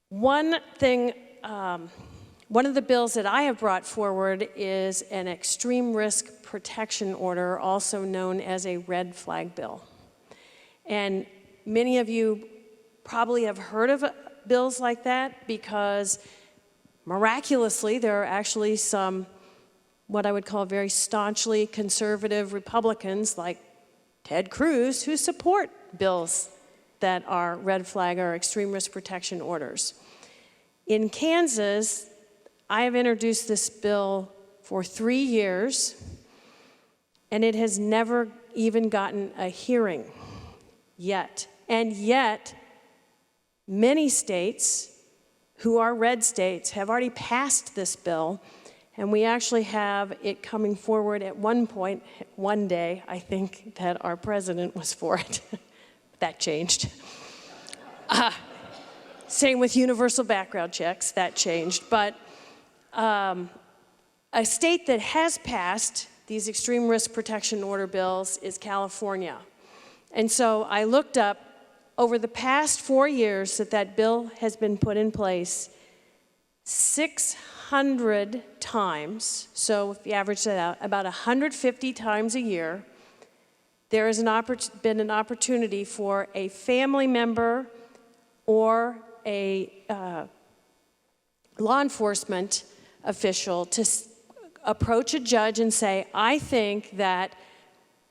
one thing One of the bills that I have brought forward is an extreme risk protection order, also known as a red flag bill. And many of you probably have heard of bills like that because miraculously there are actually some what I would call very staunchly conservative Republicans like Ted Cruz who support bills that are red flag or extreme risk protection orders. In Kansas, I have introduced this bill for 3 years, and it has never even gotten a hearing yet. And yet, many states who are red states have already passed this bill, and we actually have it coming forward at one point, one day, I think, that our president was for it. That changed. Same with universal background checks, that changed. But a state that has passed these extreme risk protection order bills is California. And so I looked up over the past 4 years that bill has been put in place 600 times. So if you average that out, about 150 times a year, there has been an opportunity for a family member or a law enforcement official to approach a judge and say, I think that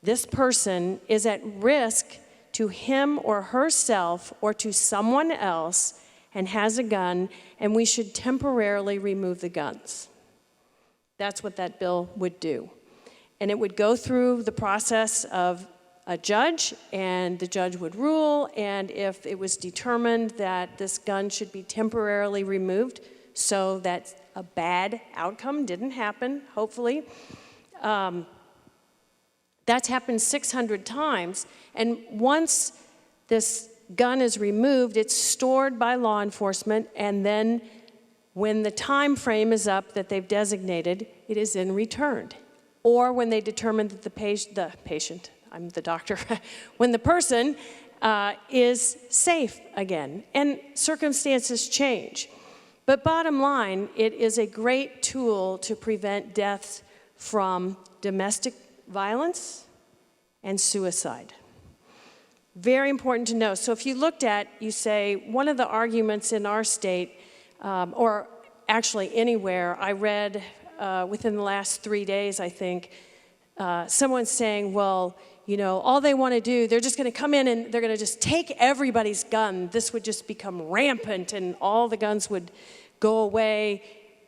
this person is at risk to him or herself or to someone else and has a gun, and we should temporarily remove the guns. That's what that bill would do. And it would go through the process of a judge, and the judge would rule, and if it was determined that this gun should be temporarily removed so that a bad outcome didn't happen, hopefully, that's happened 600 times, and once this gun is removed, it's stored by law enforcement, and then when the time frame is up that they've designated, it is then returned. Or when they determine that the patient, I'm the doctor, when the person is safe again, and circumstances change. But bottom line, it is a great tool to prevent deaths from domestic violence and suicide. Very important to know. So if you looked at, you say, one of the arguments in our state, or actually anywhere, I read within the last 3 days, I think, someone saying, well, you know, all they want to do, they're just going to come in and they're going to just take everybody's gun. This would just become rampant and all the guns would go away.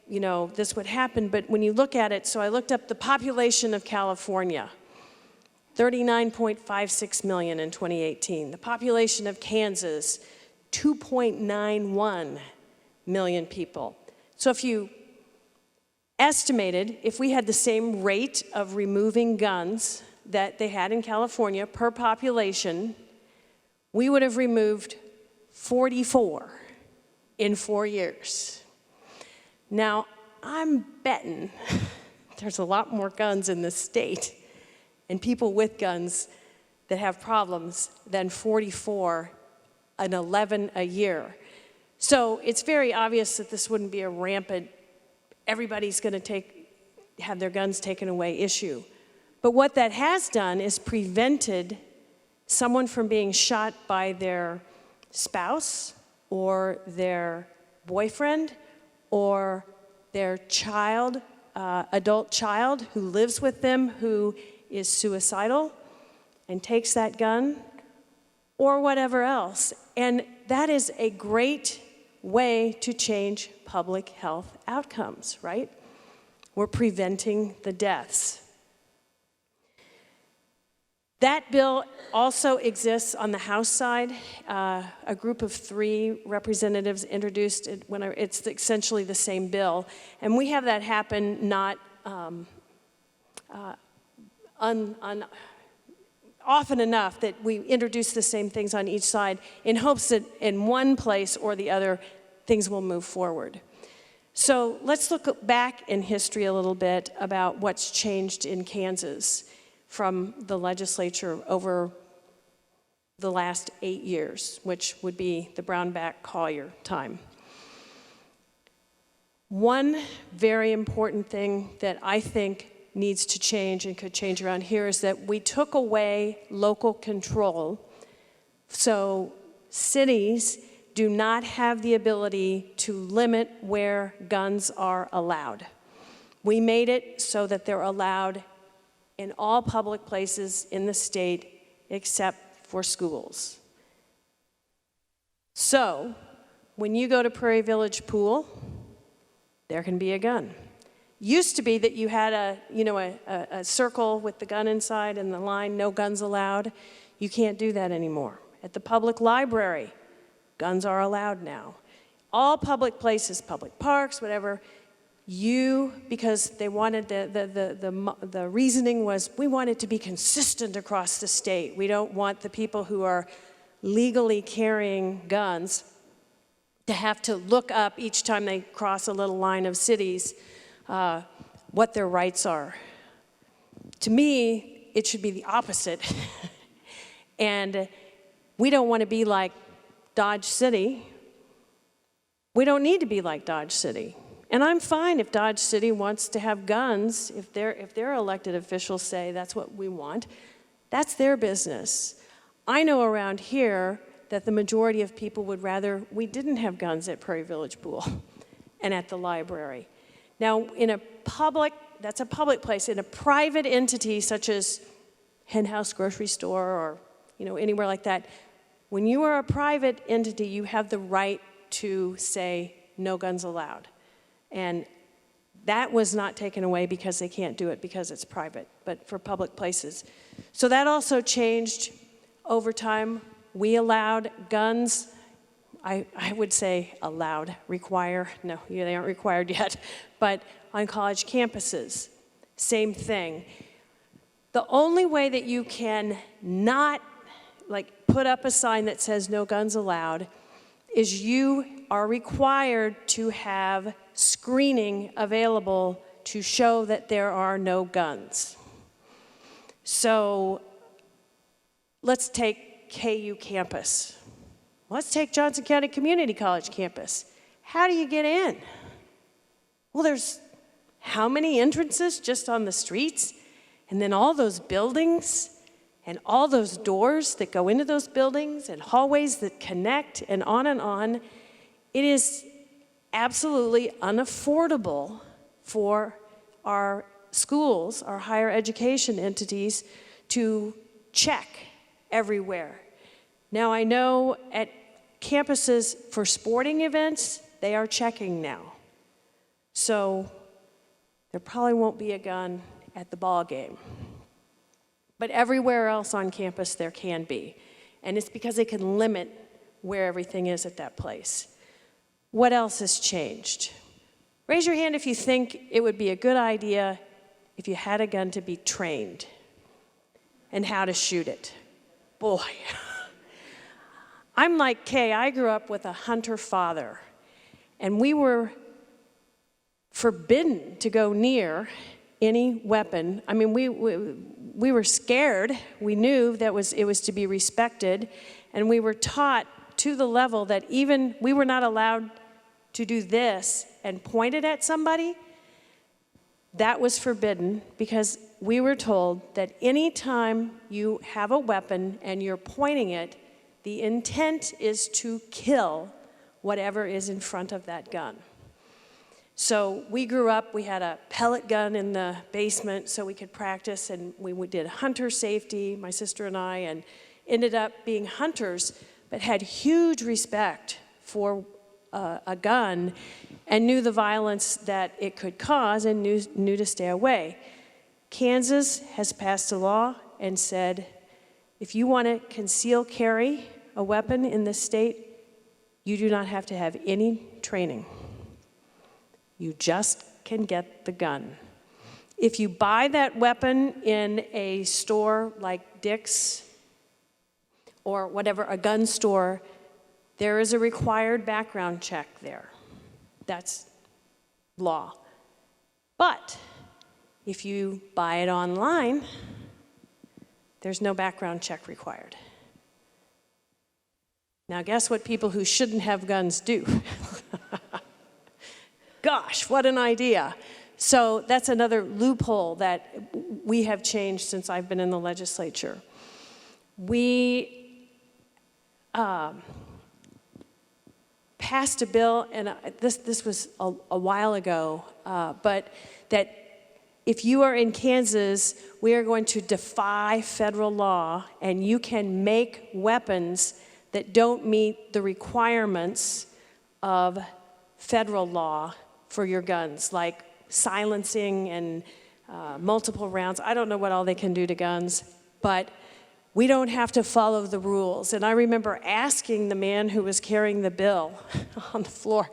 You know, this would happen. But when you look at it, so I looked up the population of California, 39.56 million in 2018. The population of Kansas, 2.91 million people. So if you estimated, if we had the same rate of removing guns that they had in California per population, we would have removed 44 in 4 years. Now, I'm betting there's a lot more guns in this state and people with guns that have problems than 44 and 11 a year. So it's very obvious that this wouldn't be a rampant, everybody's going to have their guns taken away issue. But what that has done is prevented someone from being shot by their spouse or their boyfriend or their child, adult child who lives with them who is suicidal and takes that gun or whatever else. And that is a great way to change public health outcomes, right? We're preventing the deaths. That bill also exists on the House side. A group of 3 representatives introduced it when it's essentially the same bill. And we have that happen not often enough that we introduce the same things on each side in hopes that in one place or the other, things will move forward. So let's look back in history a little bit about what's changed in Kansas from the legislature over the last 8 years, which would be the Brownback-Collier time. One very important thing that I think needs to change and could change around here is that we took away local control. So cities do not have the ability to limit where guns are allowed. We made it so that they're allowed in all public places in the state except for schools. So when you go to Prairie Village Pool, there can be a gun. Used to be that you had a circle with the gun inside and the line, no guns allowed. You can't do that anymore. At the public library, guns are allowed now. All public places, public parks, whatever, because they wanted the reasoning was, we want it to be consistent across the state. We don't want the people who are legally carrying guns to have to look up each time they cross a little line of cities what their rights are. To me, it should be the opposite. And we don't want to be like Dodge City. We don't need to be like Dodge City. And I'm fine if Dodge City wants to have guns, if their elected officials say that's what we want, that's their business. I know around here that the majority of people would rather we didn't have guns at Prairie Village Pool and at the library. Now, in a public, that's a public place, in a private entity such as Hen House Grocery Store or anywhere like that, when you are a private entity, you have the right to say no guns allowed. And that was not taken away because they can't do it because it's private, but for public places. So that also changed over time. We allowed guns, I would say allowed, require, no, they aren't required yet, but on college campuses, same thing. The only way that you can not put up a sign that says no guns allowed is you are required to have screening available to show that there are no guns. So let's take KU campus. Let's take Johnson County Community College campus. How do you get in? Well, there's how many entrances just on the streets? And then all those buildings and all those doors that go into those buildings and hallways that connect and on and on. It is absolutely unaffordable for our schools, our higher education entities, to check everywhere. Now, I know at campuses for sporting events, they are checking now. So there probably won't be a gun at the ball game. But everywhere else on campus, there can be. And it's because they can limit where everything is at that place. What else has changed? Raise your hand if you think it would be a good idea if you had a gun to be trained and how to shoot it. Boy, I'm like Kay. I grew up with a hunter father, and we were forbidden to go near any weapon. I mean, we were scared. We knew that it was to be respected, and we were taught to the level that even we were not allowed to do this and point it at somebody. That was forbidden because we were told that anytime you have a weapon and you're pointing it, the intent is to kill whatever is in front of that gun. So we grew up, we had a pellet gun in the basement so we could practice, and we did hunter safety, my sister and I, and ended up being hunters, but had huge respect for a gun and knew the violence that it could cause and knew to stay away. Kansas has passed a law and said, if you want to conceal carry a weapon in this state, you do not have to have any training. You just can get the gun. If you buy that weapon in a store like Dick's or whatever, a gun store, there is a required background check there. That's law. But if you buy it online, there's no background check required. Now, guess what people who shouldn't have guns do? gosh, what an idea. So that's another loophole that we have changed since I've been in the legislature. We passed a bill, and this was a while ago, but that if you are in Kansas, we are going to defy federal law, and you can make weapons that don't meet the requirements of federal law for your guns, like silencing and multiple rounds. I don't know what all they can do to guns, but we don't have to follow the rules. And I remember asking the man who was carrying the bill on the floor,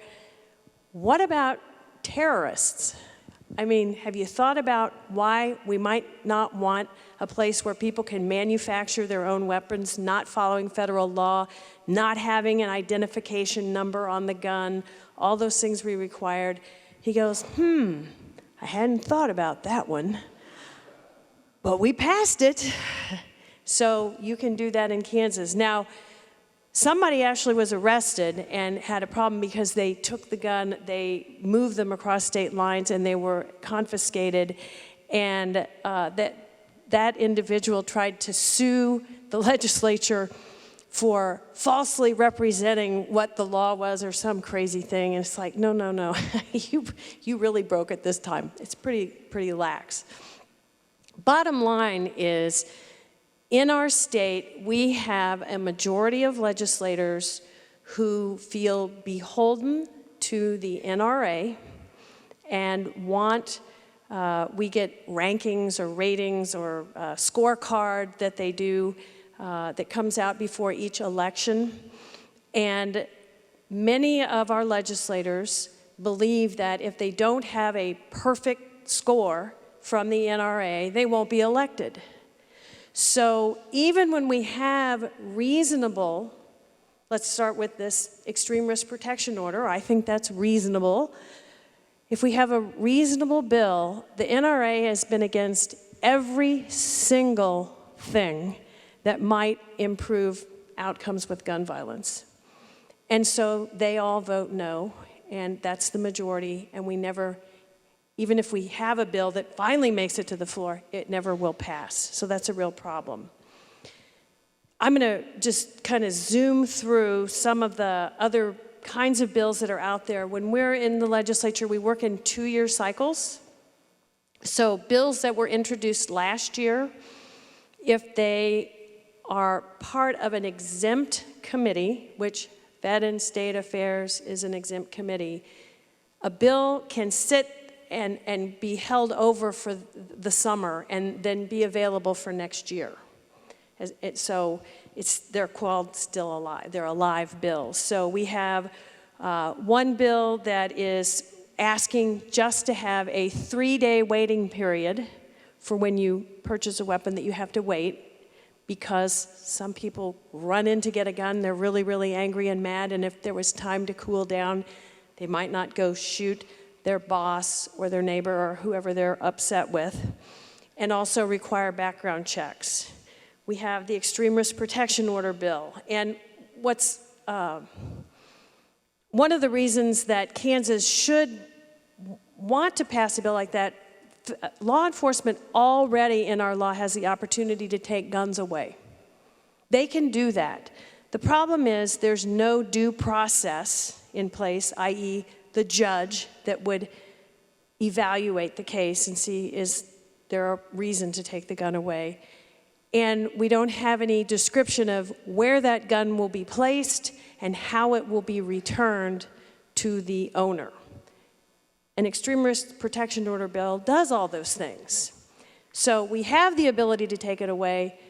what about terrorists? I mean, have you thought about why we might not want a place where people can manufacture their own weapons, not following federal law, not having an identification number on the gun, all those things we required? He goes, I hadn't thought about that one, but we passed it. So you can do that in Kansas. Now, somebody actually was arrested and had a problem because they took the gun, they moved them across state lines, and they were confiscated. And that individual tried to sue the legislature for falsely representing what the law was or some crazy thing. And it's like, no, you really broke it this time. It's pretty lax. Bottom line is, in our state, we have a majority of legislators who feel beholden to the NRA and want, we get rankings or ratings or a scorecard that they do that comes out before each election. And many of our legislators believe that if they don't have a perfect score from the NRA, they won't be elected. So even when we have reasonable, let's start with this extreme risk protection order, I think that's reasonable. If we have a reasonable bill, the NRA has been against every single thing that might improve outcomes with gun violence. And so they all vote no, and that's the majority, and we never, even if we have a bill that finally makes it to the floor, it never will pass. So that's a real problem. I'm going to just kind of zoom through some of the other kinds of bills that are out there. When we're in the legislature, we work in 2-year cycles. So bills that were introduced last year, if they are part of an exempt committee, which Fed and State Affairs is an exempt committee, a bill can sit and be held over for the summer and then be available for next year. So they're called still alive. They're alive bills. So we have one bill that is asking just to have a 3-day waiting period for when you purchase a weapon that you have to wait, because some people run in to get a gun, they're really, really angry and mad, and if there was time to cool down, they might not go shoot their boss or their neighbor or whoever they're upset with, and also require background checks. We have the Extreme Risk Protection Order bill, and what's one of the reasons that Kansas should want to pass a bill like that, law enforcement already in our law has the opportunity to take guns away. They can do that. The problem is there's no due process in place, i.e. the judge that would evaluate the case and see is there a reason to take the gun away. And we don't have any description of where that gun will be placed and how it will be returned to the owner. An Extreme Risk Protection Order bill does all those things. So we have the ability to take it away,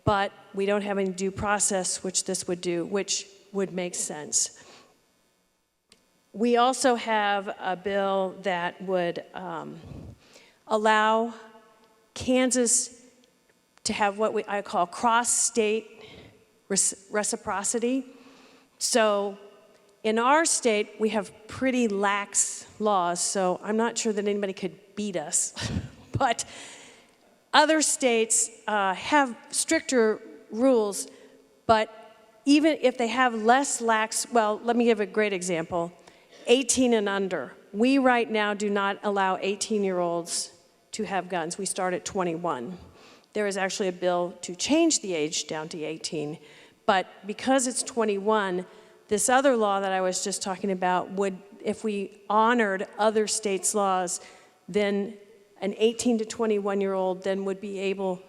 but we don't have any due process, which this would do, which would make sense. We also have a bill that would allow Kansas to have what I call cross-state reciprocity. So in our state, we have pretty lax laws, so I'm not sure that anybody could beat us. But other states have stricter rules, but even if they have less lax, well, let me give a great example. 18 and under. We right now do not allow 18-year-olds to have guns. We start at 21. There is actually a bill to change the age down to 18, but because it's 21, this other law that I was just talking about would, if we honored other states' laws, then an 18 to 21-year-old then would be able,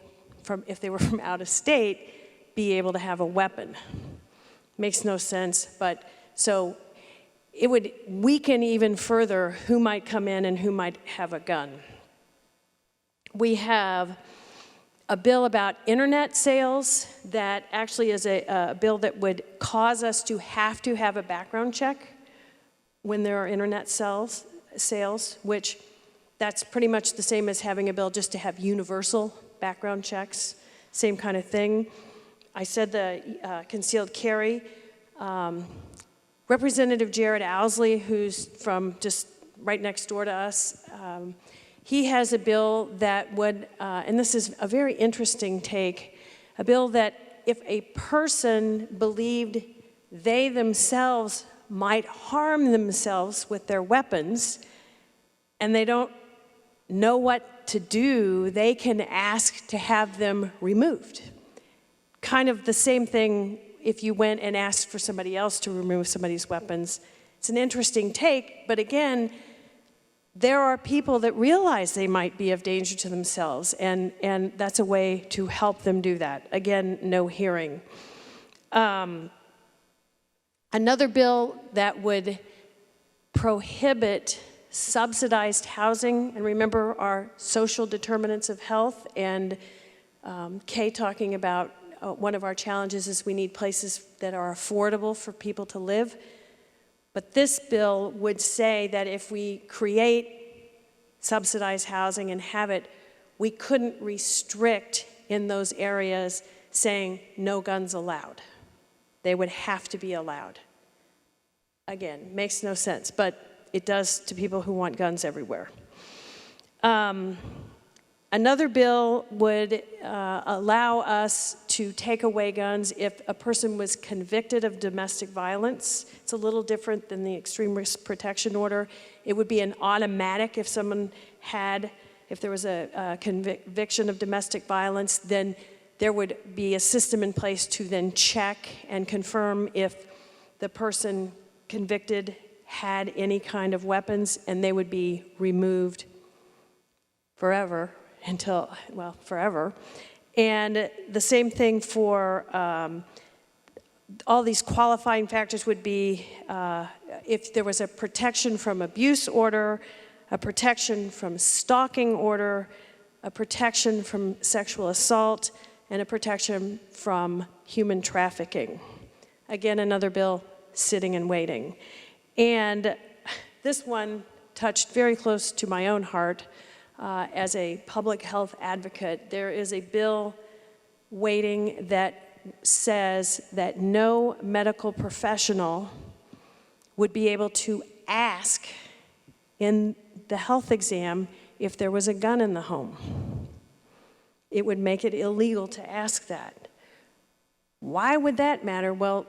if they were from out of state, be able to have a weapon. Makes no sense, but so it would weaken even further who might come in and who might have a gun. We have a bill about internet sales that actually is a bill that would cause us to have a background check when there are internet sales, which that's pretty much the same as having a bill just to have universal background checks, same kind of thing. I said the concealed carry. Representative Jared Owsley, who's from just right next door to us, he has a bill that would, and this is a very interesting take, a bill that if a person believed they themselves might harm themselves with their weapons and they don't know what to do, they can ask to have them removed. Kind of the same thing if you went and asked for somebody else to remove somebody's weapons. It's an interesting take, but again, there are people that realize they might be of danger to themselves, and that's a way to help them do that. Again, no hearing. Another bill that would prohibit subsidized housing, and remember our social determinants of health, and Kay talking about one of our challenges is we need places that are affordable for people to live. But this bill would say that if we create subsidized housing and have it, we couldn't restrict in those areas saying no guns allowed. They would have to be allowed. Again, makes no sense, but it does to people who want guns everywhere. Another bill would allow us to take away guns if a person was convicted of domestic violence. It's a little different than the extreme risk protection order. It would be an automatic if someone if there was a conviction of domestic violence, then there would be a system in place to then check and confirm if the person convicted had any kind of weapons, and they would be removed forever. Forever. And the same thing for all these qualifying factors would be if there was a protection from abuse order, a protection from stalking order, a protection from sexual assault, and a protection from human trafficking. Again, another bill sitting and waiting. And this one touched very close to my own heart. As a public health advocate, there is a bill waiting that says that no medical professional would be able to ask in the health exam if there was a gun in the home. It would make it illegal to ask that. Why would that matter? Well,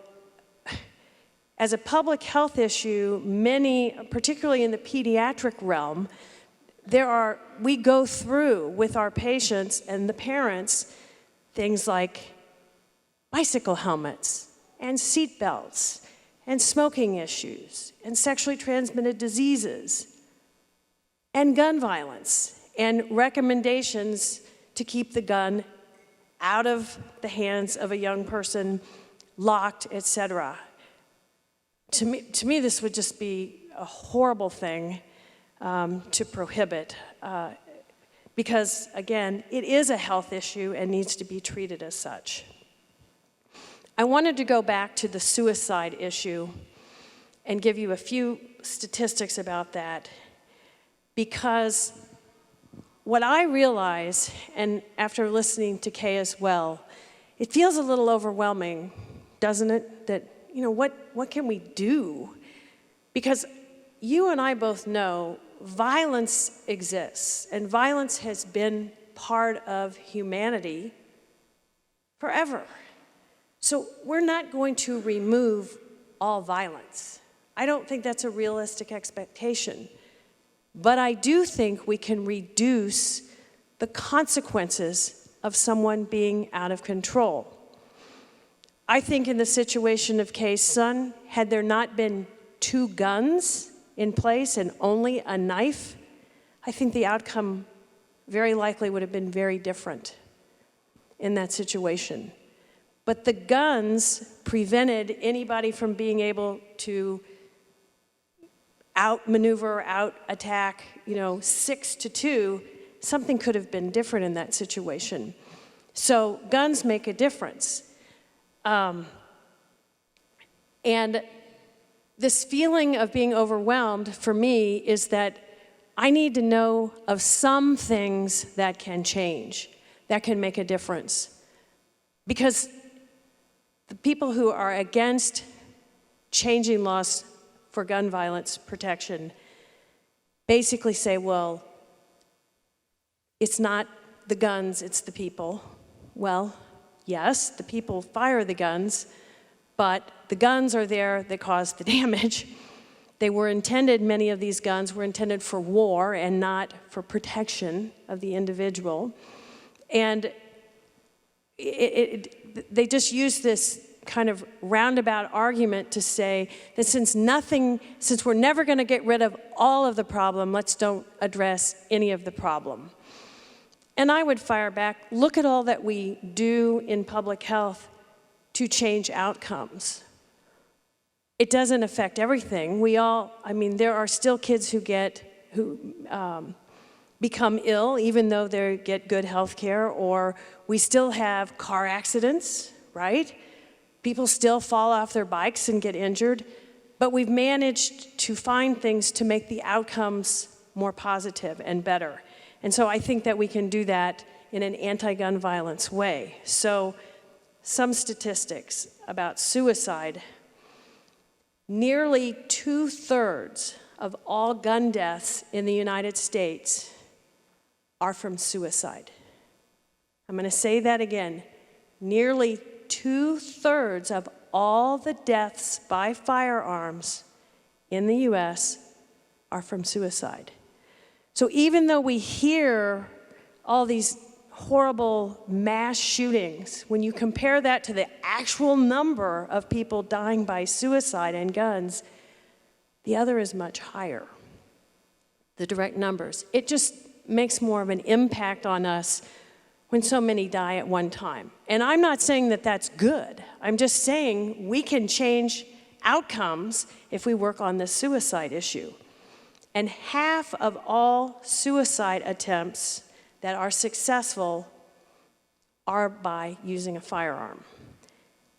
as a public health issue, many, particularly in the pediatric realm, we go through with our patients and the parents things like bicycle helmets and seat belts and smoking issues and sexually transmitted diseases and gun violence and recommendations to keep the gun out of the hands of a young person, locked, etc. To me, this would just be a horrible thing to prohibit, because, again, it is a health issue and needs to be treated as such. I wanted to go back to the suicide issue and give you a few statistics about that, because what I realize, and after listening to Kay as well, it feels a little overwhelming, doesn't it? That, what can we do? Because you and I both know violence exists, and violence has been part of humanity forever. So we're not going to remove all violence. I don't think that's a realistic expectation. But I do think we can reduce the consequences of someone being out of control. I think in the situation of Kay's son, had there not been 2 guns in place and only a knife, I think the outcome very likely would have been very different in that situation. But the guns prevented anybody from being able to outmaneuver, out-attack, 6-2. Something could have been different in that situation. So guns make a difference. And this feeling of being overwhelmed for me is that I need to know of some things that can change, that can make a difference. Because the people who are against changing laws for gun violence protection basically say, well, it's not the guns, it's the people. Well, yes, the people fire the guns, but the guns are there that cause the damage. They were intended, many of these guns were intended for war and not for protection of the individual. And they just use this kind of roundabout argument to say that since we're never going to get rid of all of the problem, let's don't address any of the problem. And I would fire back, look at all that we do in public health to change outcomes. It doesn't affect everything. There are still kids who become ill even though they get good health care, or we still have car accidents, right? People still fall off their bikes and get injured, but we've managed to find things to make the outcomes more positive and better. And so I think that we can do that in an anti-gun violence way. So some statistics about suicide. Nearly 2/3 of all gun deaths in the United States are from suicide. I'm going to say that again. Nearly 2/3 of all the deaths by firearms in the U.S. are from suicide. So even though we hear all these horrible mass shootings, when you compare that to the actual number of people dying by suicide and guns, the other is much higher, the direct numbers. It just makes more of an impact on us when so many die at one time. And I'm not saying that that's good. I'm just saying we can change outcomes if we work on this suicide issue. And half of all suicide attempts that are successful are by using a firearm.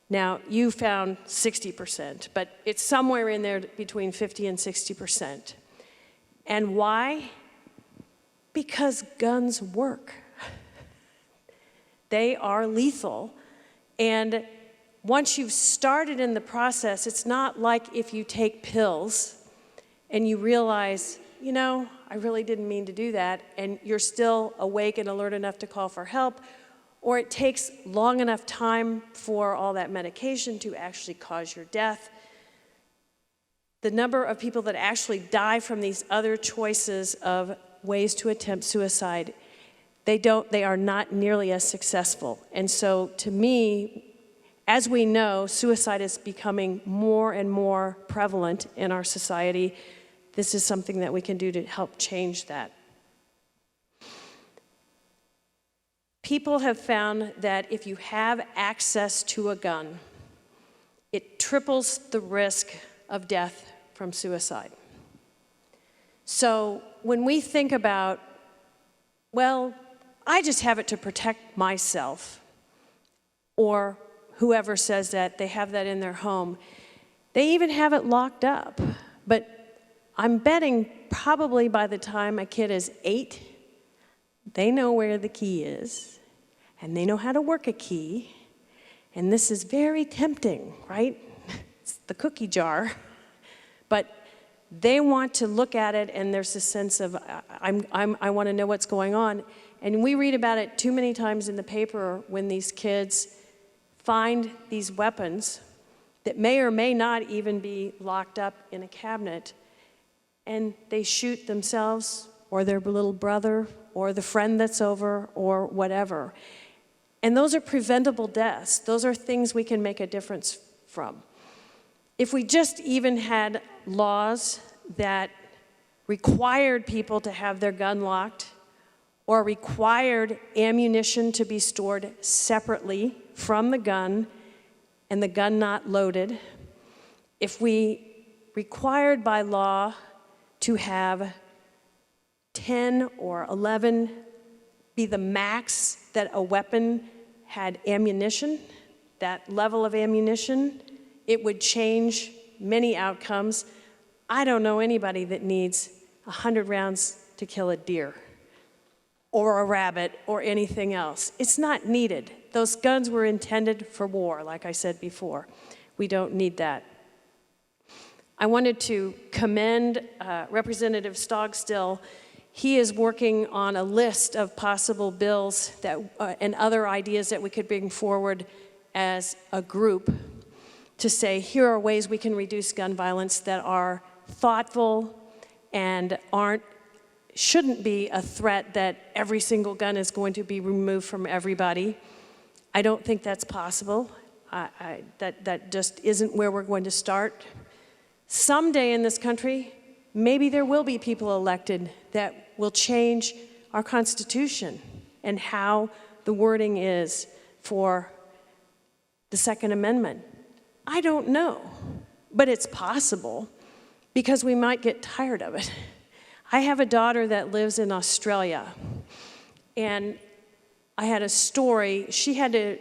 Now, you found 60%, but it's somewhere in there between 50 and 60%. And why? Because guns work. They are lethal. And once you've started in the process, it's not like if you take pills and you realize, I really didn't mean to do that, and you're still awake and alert enough to call for help, or it takes long enough time for all that medication to actually cause your death. The number of people that actually die from these other choices of ways to attempt suicide, they are not nearly as successful. And so to me, as we know, suicide is becoming more and more prevalent in our society. This is something that we can do to help change that. People have found that if you have access to a gun, it triples the risk of death from suicide. So when we think about, well, I just have it to protect myself, or whoever says that, they have that in their home, they even have it locked up. But I'm betting probably by the time a kid is 8, they know where the key is, and they know how to work a key, and this is very tempting, right? It's the cookie jar, but they want to look at it, and there's a sense of, I want to know what's going on. And we read about it too many times in the paper when these kids find these weapons that may or may not even be locked up in a cabinet, and they shoot themselves or their little brother or the friend that's over or whatever. And those are preventable deaths. Those are things we can make a difference from. If we just even had laws that required people to have their gun locked or required ammunition to be stored separately from the gun and the gun not loaded, if we required by law to have 10 or 11 be the max that a weapon had ammunition, that level of ammunition, it would change many outcomes. I don't know anybody that needs 100 rounds to kill a deer or a rabbit or anything else. It's not needed. Those guns were intended for war, like I said before. We don't need that. I wanted to commend Representative Stogstill. He is working on a list of possible bills that, and other ideas that we could bring forward as a group to say, here are ways we can reduce gun violence that are thoughtful and shouldn't be a threat that every single gun is going to be removed from everybody. I don't think that's possible. That just isn't where we're going to start. Someday in this country, maybe there will be people elected that will change our Constitution and how the wording is for the Second Amendment. I don't know, but it's possible because we might get tired of it. I have a daughter that lives in Australia, and I had a story. She had to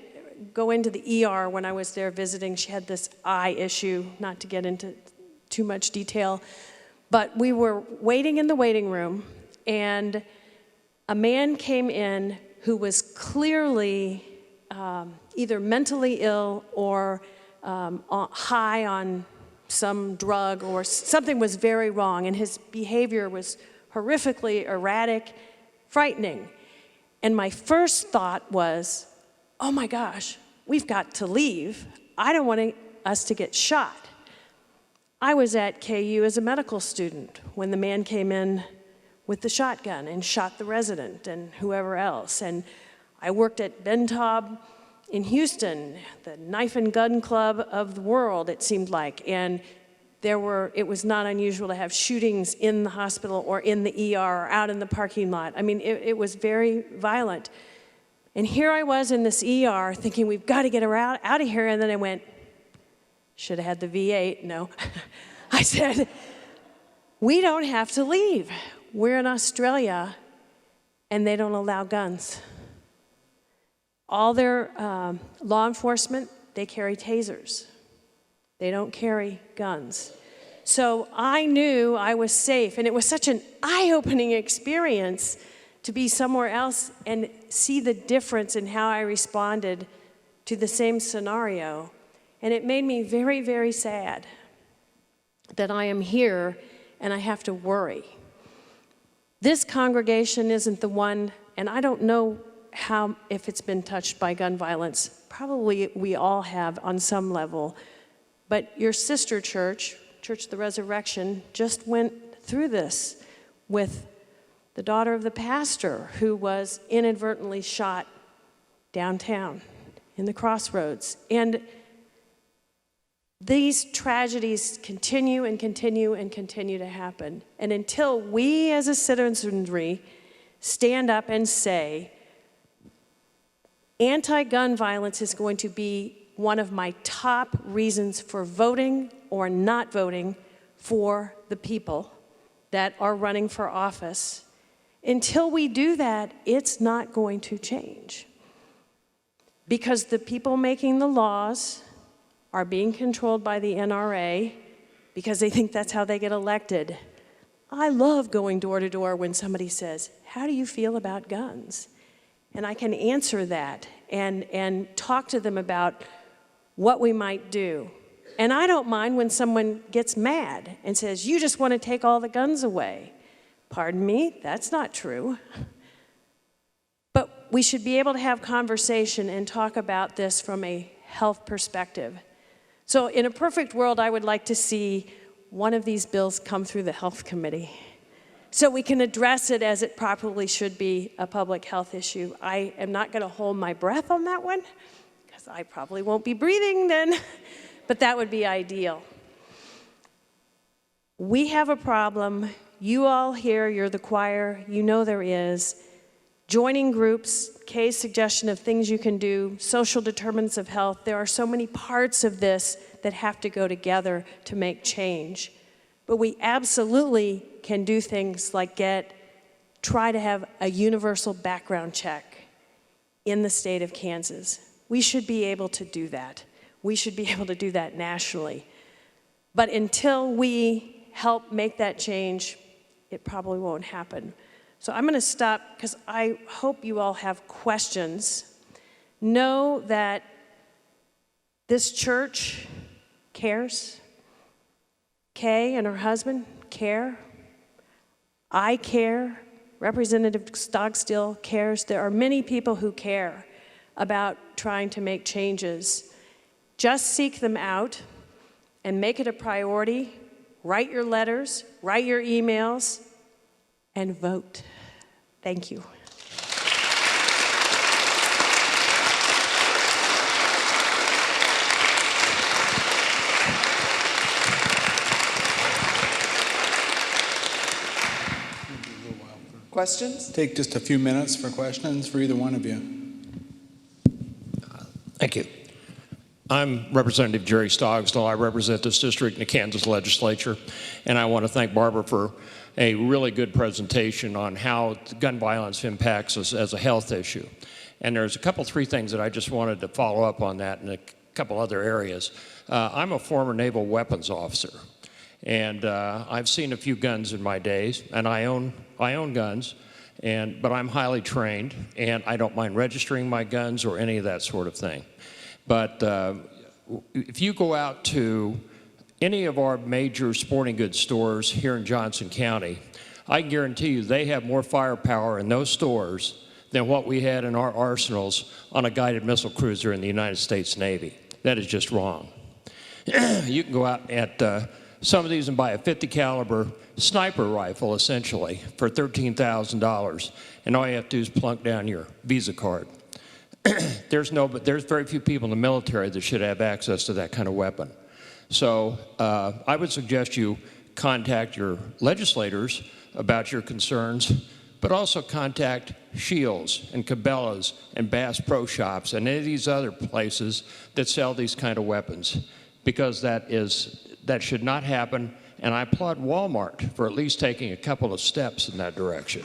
go into the ER when I was there visiting. She had this eye issue, not to get into too much detail, but we were waiting in the waiting room, and a man came in who was clearly either mentally ill or high on some drug, or something was very wrong, and his behavior was horrifically erratic, frightening. And my first thought was, oh my gosh, we've got to leave. I don't want us to get shot. I was at KU as a medical student when the man came in with the shotgun and shot the resident and whoever else. And I worked at Bentob in Houston, the knife and gun club of the world, it seemed like. And it was not unusual to have shootings in the hospital or in the ER or out in the parking lot. I mean, it was very violent. And here I was in this ER thinking, we've got to get her out of here. And then I went, should have had the V8. No. I said, we don't have to leave. We're in Australia, and they don't allow guns. All their law enforcement, they carry tasers. They don't carry guns. So I knew I was safe, and it was such an eye-opening experience to be somewhere else and see the difference in how I responded to the same scenario. And it made me very, very sad that I am here and I have to worry. This congregation isn't the one, and I don't know if it's been touched by gun violence. Probably we all have on some level. But your sister church, Church of the Resurrection, just went through this with the daughter of the pastor who was inadvertently shot downtown in the crossroads. And these tragedies continue and continue and continue to happen. And until we as a citizenry stand up and say, anti-gun violence is going to be one of my top reasons for voting or not voting for the people that are running for office. Until we do that, it's not going to change. Because the people making the laws are being controlled by the NRA because they think that's how they get elected. I love going door to door when somebody says, how do you feel about guns? And I can answer that and talk to them about what we might do. And I don't mind when someone gets mad and says, you just want to take all the guns away. Pardon me, that's not true. But we should be able to have conversation and talk about this from a health perspective. So in a perfect world, I would like to see one of these bills come through the Health Committee so we can address it as it properly should be, a public health issue. I am not going to hold my breath on that one, because I probably won't be breathing then, but that would be ideal. We have a problem. You all here, you're the choir, you know there is. Joining groups, Kay's suggestion of things you can do, social determinants of health, there are so many parts of this that have to go together to make change. But we absolutely can do things like try to have a universal background check in the state of Kansas. We should be able to do that. We should be able to do that nationally. But until we help make that change, it probably won't happen. So I'm going to stop because I hope you all have questions. Know that this church cares. Kay and her husband care. I care. Representative Stogstill cares. There are many people who care about trying to make changes. Just seek them out and make it a priority. Write your letters, write your emails, and vote. Thank you. Questions? Take just a few minutes for questions for either one of you. Thank you. I'm Representative Jerry Stogstill. I represent this district in the Kansas legislature, and I want to thank Barbara for a really good presentation on how gun violence impacts us as a health issue. And there's three things that I just wanted to follow up on that in a couple other areas. I'm a former naval weapons officer, and I've seen a few guns in my days, and I own guns, but I'm highly trained, and I don't mind registering my guns or any of that sort of thing. But if you go out to any of our major sporting goods stores here in Johnson County, I guarantee you they have more firepower in those stores than what we had in our arsenals on a guided missile cruiser in the United States Navy. That is just wrong. You can go out at some of these and buy a 50 caliber sniper rifle, essentially, for $13,000, and all you have to do is plunk down your Visa card. There's very few people in the military that should have access to that kind of weapon. So I would suggest you contact your legislators about your concerns, but also contact Shields and Cabela's and Bass Pro Shops and any of these other places that sell these kind of weapons, because that should not happen. And I applaud Walmart for at least taking a couple of steps in that direction.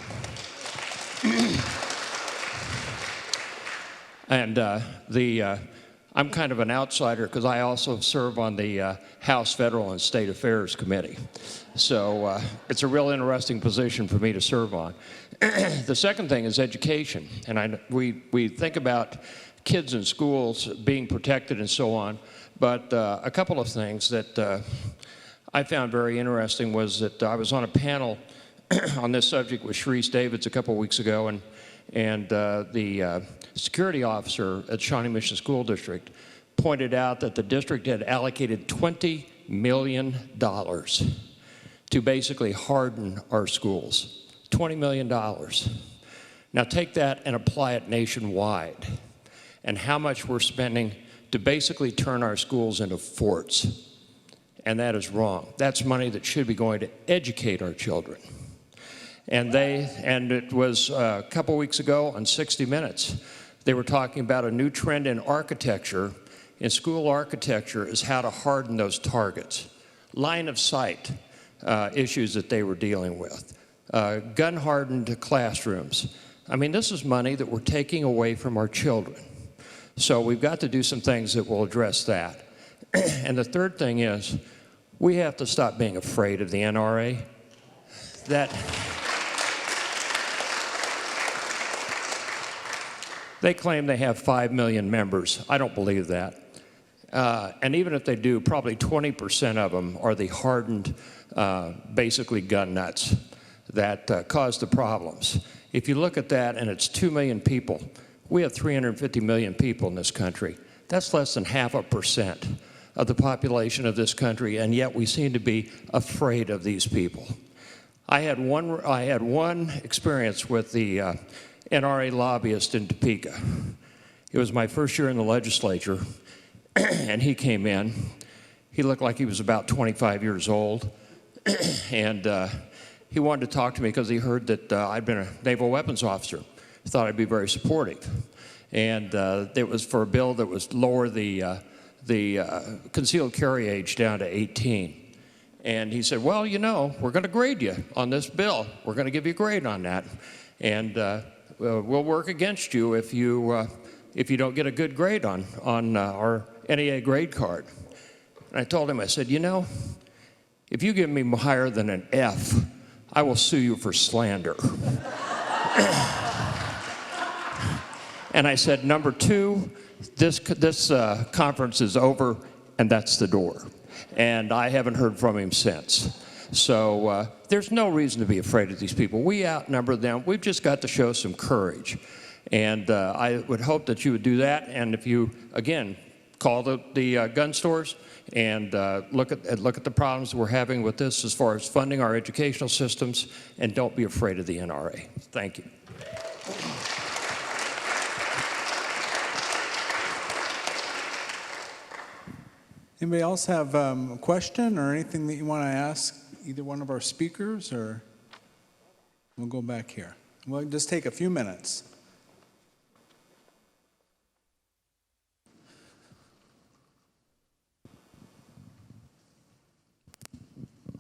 And I'm kind of an outsider because I also serve on the House Federal and State Affairs Committee. So it's a real interesting position for me to serve on. The second thing is education. And we think about kids in schools being protected and so on, but a couple of things that I found very interesting was that I was on a panel on this subject with Sharice Davids a couple of weeks ago, and the security officer at Shawnee Mission School District pointed out that the district had allocated $20 million to basically harden our schools. $20 million. Now take that and apply it nationwide, and how much we're spending to basically turn our schools into forts. And that is wrong. That's money that should be going to educate our children. And it was a couple weeks ago on 60 Minutes, they were talking about a new trend in architecture, in school architecture, is how to harden those targets. Line of sight issues that they were dealing with. Gun-hardened classrooms. I mean, this is money that we're taking away from our children. So we've got to do some things that will address that. And the third thing is, we have to stop being afraid of the NRA. They claim they have 5 million members. I don't believe that. And even if they do, probably 20% of them are the hardened, basically gun nuts that cause the problems. If you look at that, and it's 2 million people, we have 350 million people in this country. That's less than 0.5% of the population of this country, and yet we seem to be afraid of these people. I had one experience with the NRA lobbyist in Topeka. It was my first year in the legislature, and he came in. He looked like he was about 25 years old, and he wanted to talk to me because he heard that I'd been a naval weapons officer. He thought I'd be very supportive. And it was for a bill that was lower the concealed carry age down to 18. And he said, well, you know, we're going to grade you on this bill. We're going to give you a grade on that. And we'll work against you if you don't get a good grade on our NEA grade card. And I told him, I said, you know, if you give me higher than an F, I will sue you for slander. And I said, number two, this conference is over, and that's the door. And I haven't heard from him since. So there's no reason to be afraid of these people. We outnumber them. We've just got to show some courage. And I would hope that you would do that. And if you, again, call the gun stores and look at the problems we're having with this as far as funding our educational systems, and don't be afraid of the NRA. Thank you. Anybody else have a question or anything that you want to ask either one of our speakers, or we'll go back here. We'll just take a few minutes.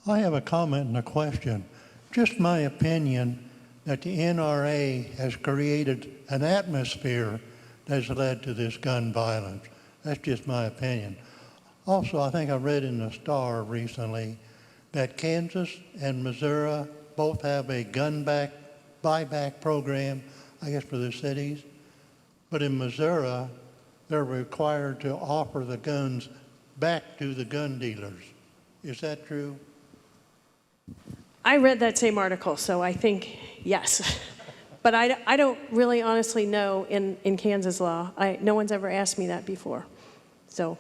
I have a comment and a question. Just my opinion that the NRA has created an atmosphere that's led to this gun violence. That's just my opinion. Also, I think I read in the Star recently that Kansas and Missouri both have a gun buyback program, I guess for the cities. But in Missouri, they're required to offer the guns back to the gun dealers. Is that true? I read that same article, so I think yes. But I don't really honestly know in Kansas law. No one's ever asked me that before. So,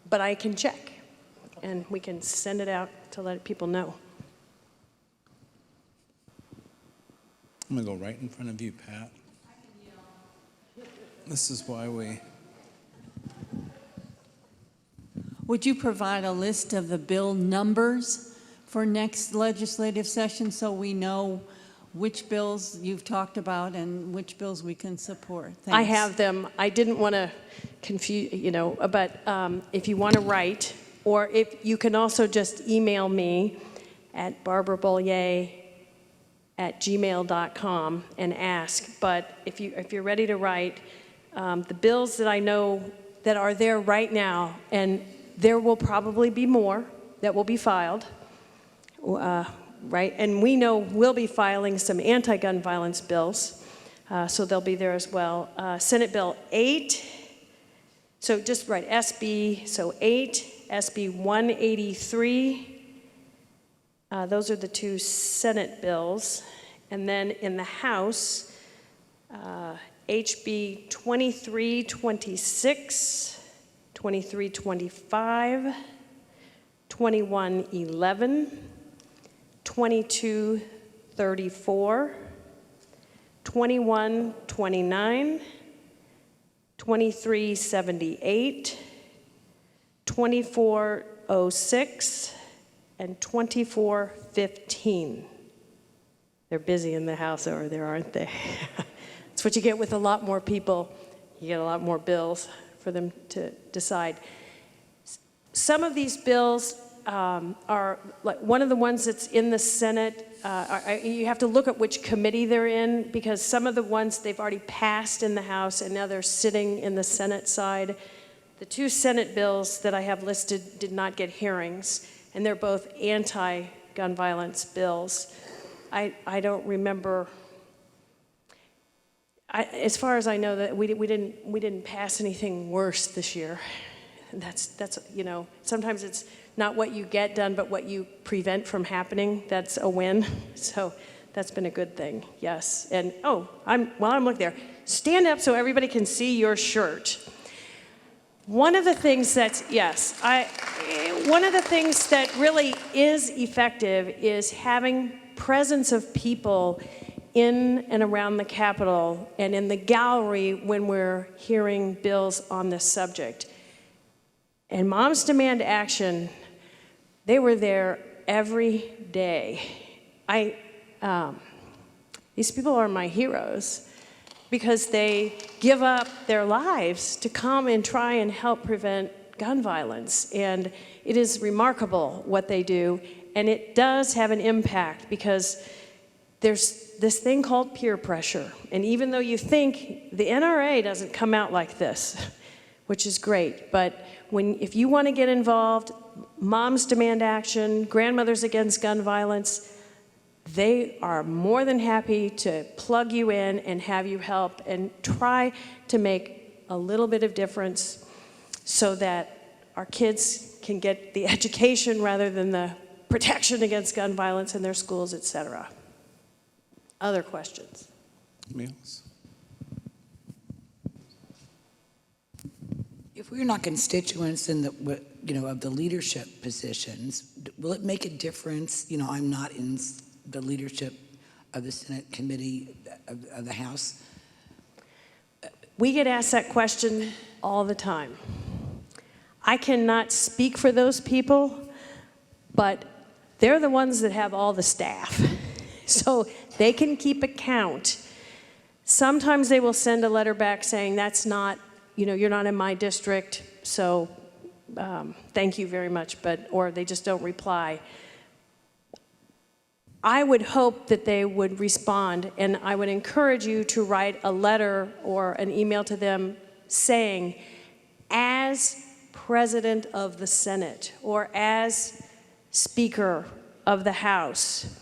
but I can check, and we can send it out to let people know. I'm going to go right in front of you, Pat. This is why we... Would you provide a list of the bill numbers for next legislative session so we know which bills you've talked about and which bills we can support? Thanks. I have them. I didn't want to confuse, but if you want to write, or if you can also just email me at barbarabollier@gmail.com and ask. But if you're ready to write, the bills that I know that are there right now, and there will probably be more that will be filed, right? And we know we'll be filing some anti-gun violence bills, so they'll be there as well. Senate Bill 8, so just write SB, so 8, SB 183, those are the two Senate bills. And then in the House, HB 2326, 2325, 2111, 2234, 2129, 2378, 2406, and 2415. They're busy in the House over there, aren't they? That's what you get with a lot more people. You get a lot more bills for them to decide. Some of these bills are, like one of the ones that's in the Senate, you have to look at which committee they're in, because some of the ones they've already passed in the House and now they're sitting in the Senate side. The two Senate bills that I have listed did not get hearings, and they're both anti-gun violence bills. I don't remember, as far as I know, that we didn't pass anything worse this year. That's sometimes it's not what you get done, but what you prevent from happening. That's a win. So that's been a good thing. Yes. And while I'm looking there, stand up so everybody can see your shirt. One of the things that's, one of the things that really is effective is having presence of people in and around the Capitol and in the gallery when we're hearing bills on this subject. And Moms Demand Action, they were there every day. These people are my heroes because they give up their lives to come and try and help prevent gun violence. And it is remarkable what they do, and it does have an impact because there's this thing called peer pressure. And even though you think the NRA doesn't come out like this, which is great, but if you want to get involved, Moms Demand Action, Grandmothers Against Gun Violence, they are more than happy to plug you in and have you help and try to make a little bit of difference so that our kids can get the education rather than the protection against gun violence in their schools, et cetera. Other questions? Anybody else? If we're not constituents in the, of the leadership positions, will it make a difference? I'm not in the leadership of the Senate committee of the House. We get asked that question all the time. I cannot speak for those people, but they're the ones that have all the staff. So they can keep account. Sometimes they will send a letter back saying, that's not, you're not in my district, so thank you very much, or they just don't reply. I would hope that they would respond, and I would encourage you to write a letter or an email to them saying, as President of the Senate, or as Speaker of the House,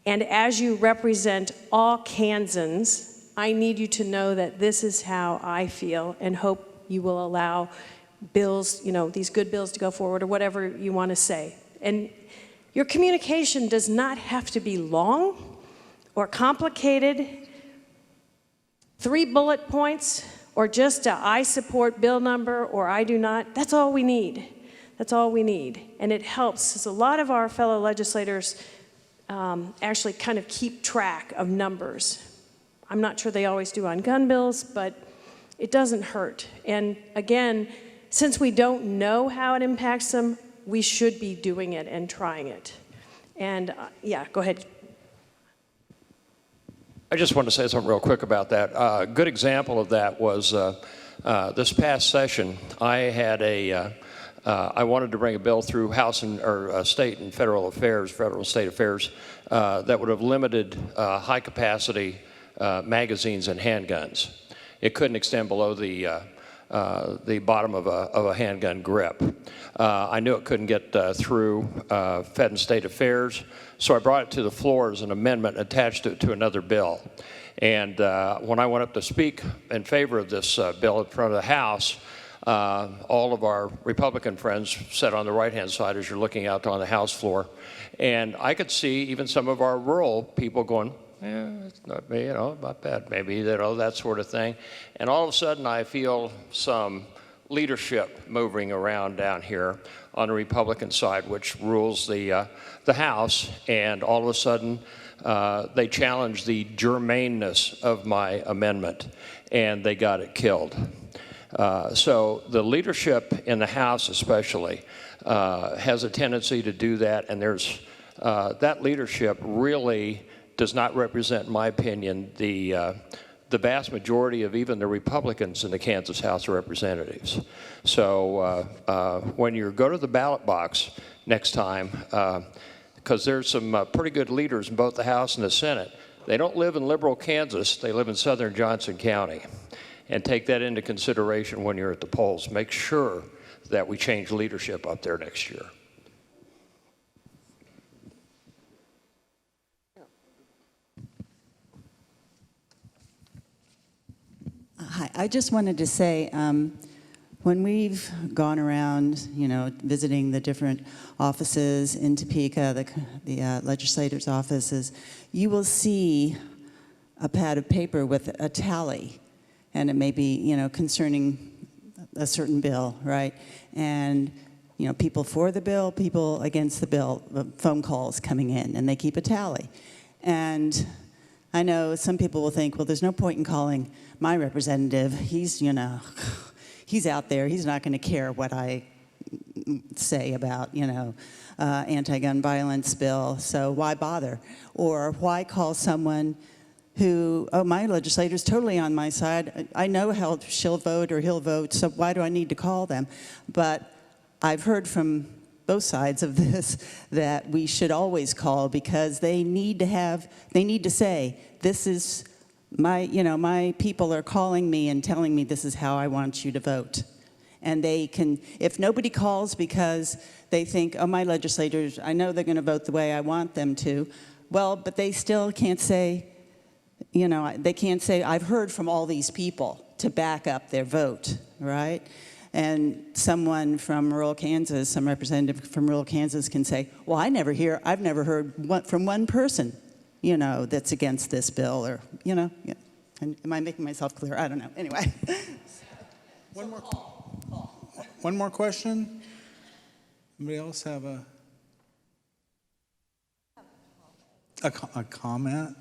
and as you represent all Kansans, I need you to know that this is how I feel, and hope you will allow bills, these good bills to go forward, or whatever you want to say. And your communication does not have to be long or complicated. 3 bullet points, or just a I support bill number, or I do not. That's all we need. That's all we need. And it helps, because a lot of our fellow legislators actually kind of keep track of numbers. I'm not sure they always do on gun bills, but it doesn't hurt. And again, since we don't know how it impacts them, we should be doing it and trying it. And yeah, go ahead. I just want to say something real quick about that. A good example of that was this past session. I had I wanted to bring a bill through House or State and Federal Affairs, Federal and State Affairs, that would have limited high-capacity magazines and handguns. It couldn't extend below the bottom of a handgun grip. I knew it couldn't get through Fed and State Affairs, so I brought it to the floor as an amendment, attached it to another bill. And when I went up to speak in favor of this bill in front of the House, all of our Republican friends sat on the right-hand side as you're looking out on the House floor. And I could see even some of our rural people going, it's not me, not bad, maybe, that sort of thing. And all of a sudden, I feel some leadership moving around down here on the Republican side, which rules the House. And all of a sudden, they challenged the germaneness of my amendment, and they got it killed. So the leadership in the House especially has a tendency to do that, and there's that leadership really does not represent, in my opinion, the vast majority of even the Republicans in the Kansas House of Representatives. So when you go to the ballot box next time, because there's some pretty good leaders in both the House and the Senate, they don't live in liberal Kansas, they live in southern Johnson County. And take that into consideration when you're at the polls. Make sure that we change leadership up there next year. Hi, I just wanted to say, when we've gone around, visiting the different offices in Topeka, the legislator's offices, you will see a pad of paper with a tally. And it may be, concerning a certain bill, right? And, you know, people for the bill, people against the bill, phone calls coming in, and they keep a tally. And I know some people will think, well, there's no point in calling my representative. He's, you know, he's out there. He's not going to care what I say about, you know, anti-gun violence bill, so why bother? Or why call someone who, oh, my legislator's totally on my side. I know how she'll vote or he'll vote, so why do I need to call them? But I've heard from both sides of this that we should always call because they need to say, this is my, you know, my people are calling me and telling me this is how I want you to vote. And they can, if nobody calls because they think, oh, my legislators, I know they're going to vote the way I want them to, well, but they still can't say, you know, they can't say, I've heard from all these people to back up their vote, right? And someone from rural Kansas, some representative from rural Kansas can say, well, I've never heard from one person, you know, that's against this bill, or, you know, yeah. And am I making myself clear? I don't know. Anyway. One more question? Anybody else have a comment?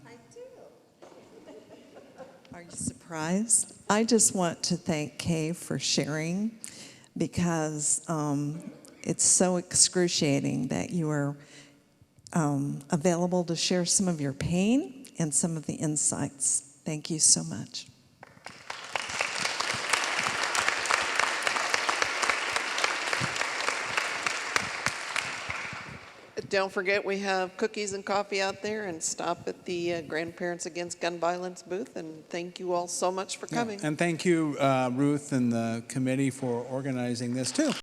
Are you surprised? I just want to thank Kay for sharing, because it's so excruciating that you are available to share some of your pain and some of the insights. Thank you so much. Don't forget, we have cookies and coffee out there, and stop at the Grandparents Against Gun Violence booth. And thank you all so much for coming. Yeah. And thank you, Ruth and the committee, for organizing this too.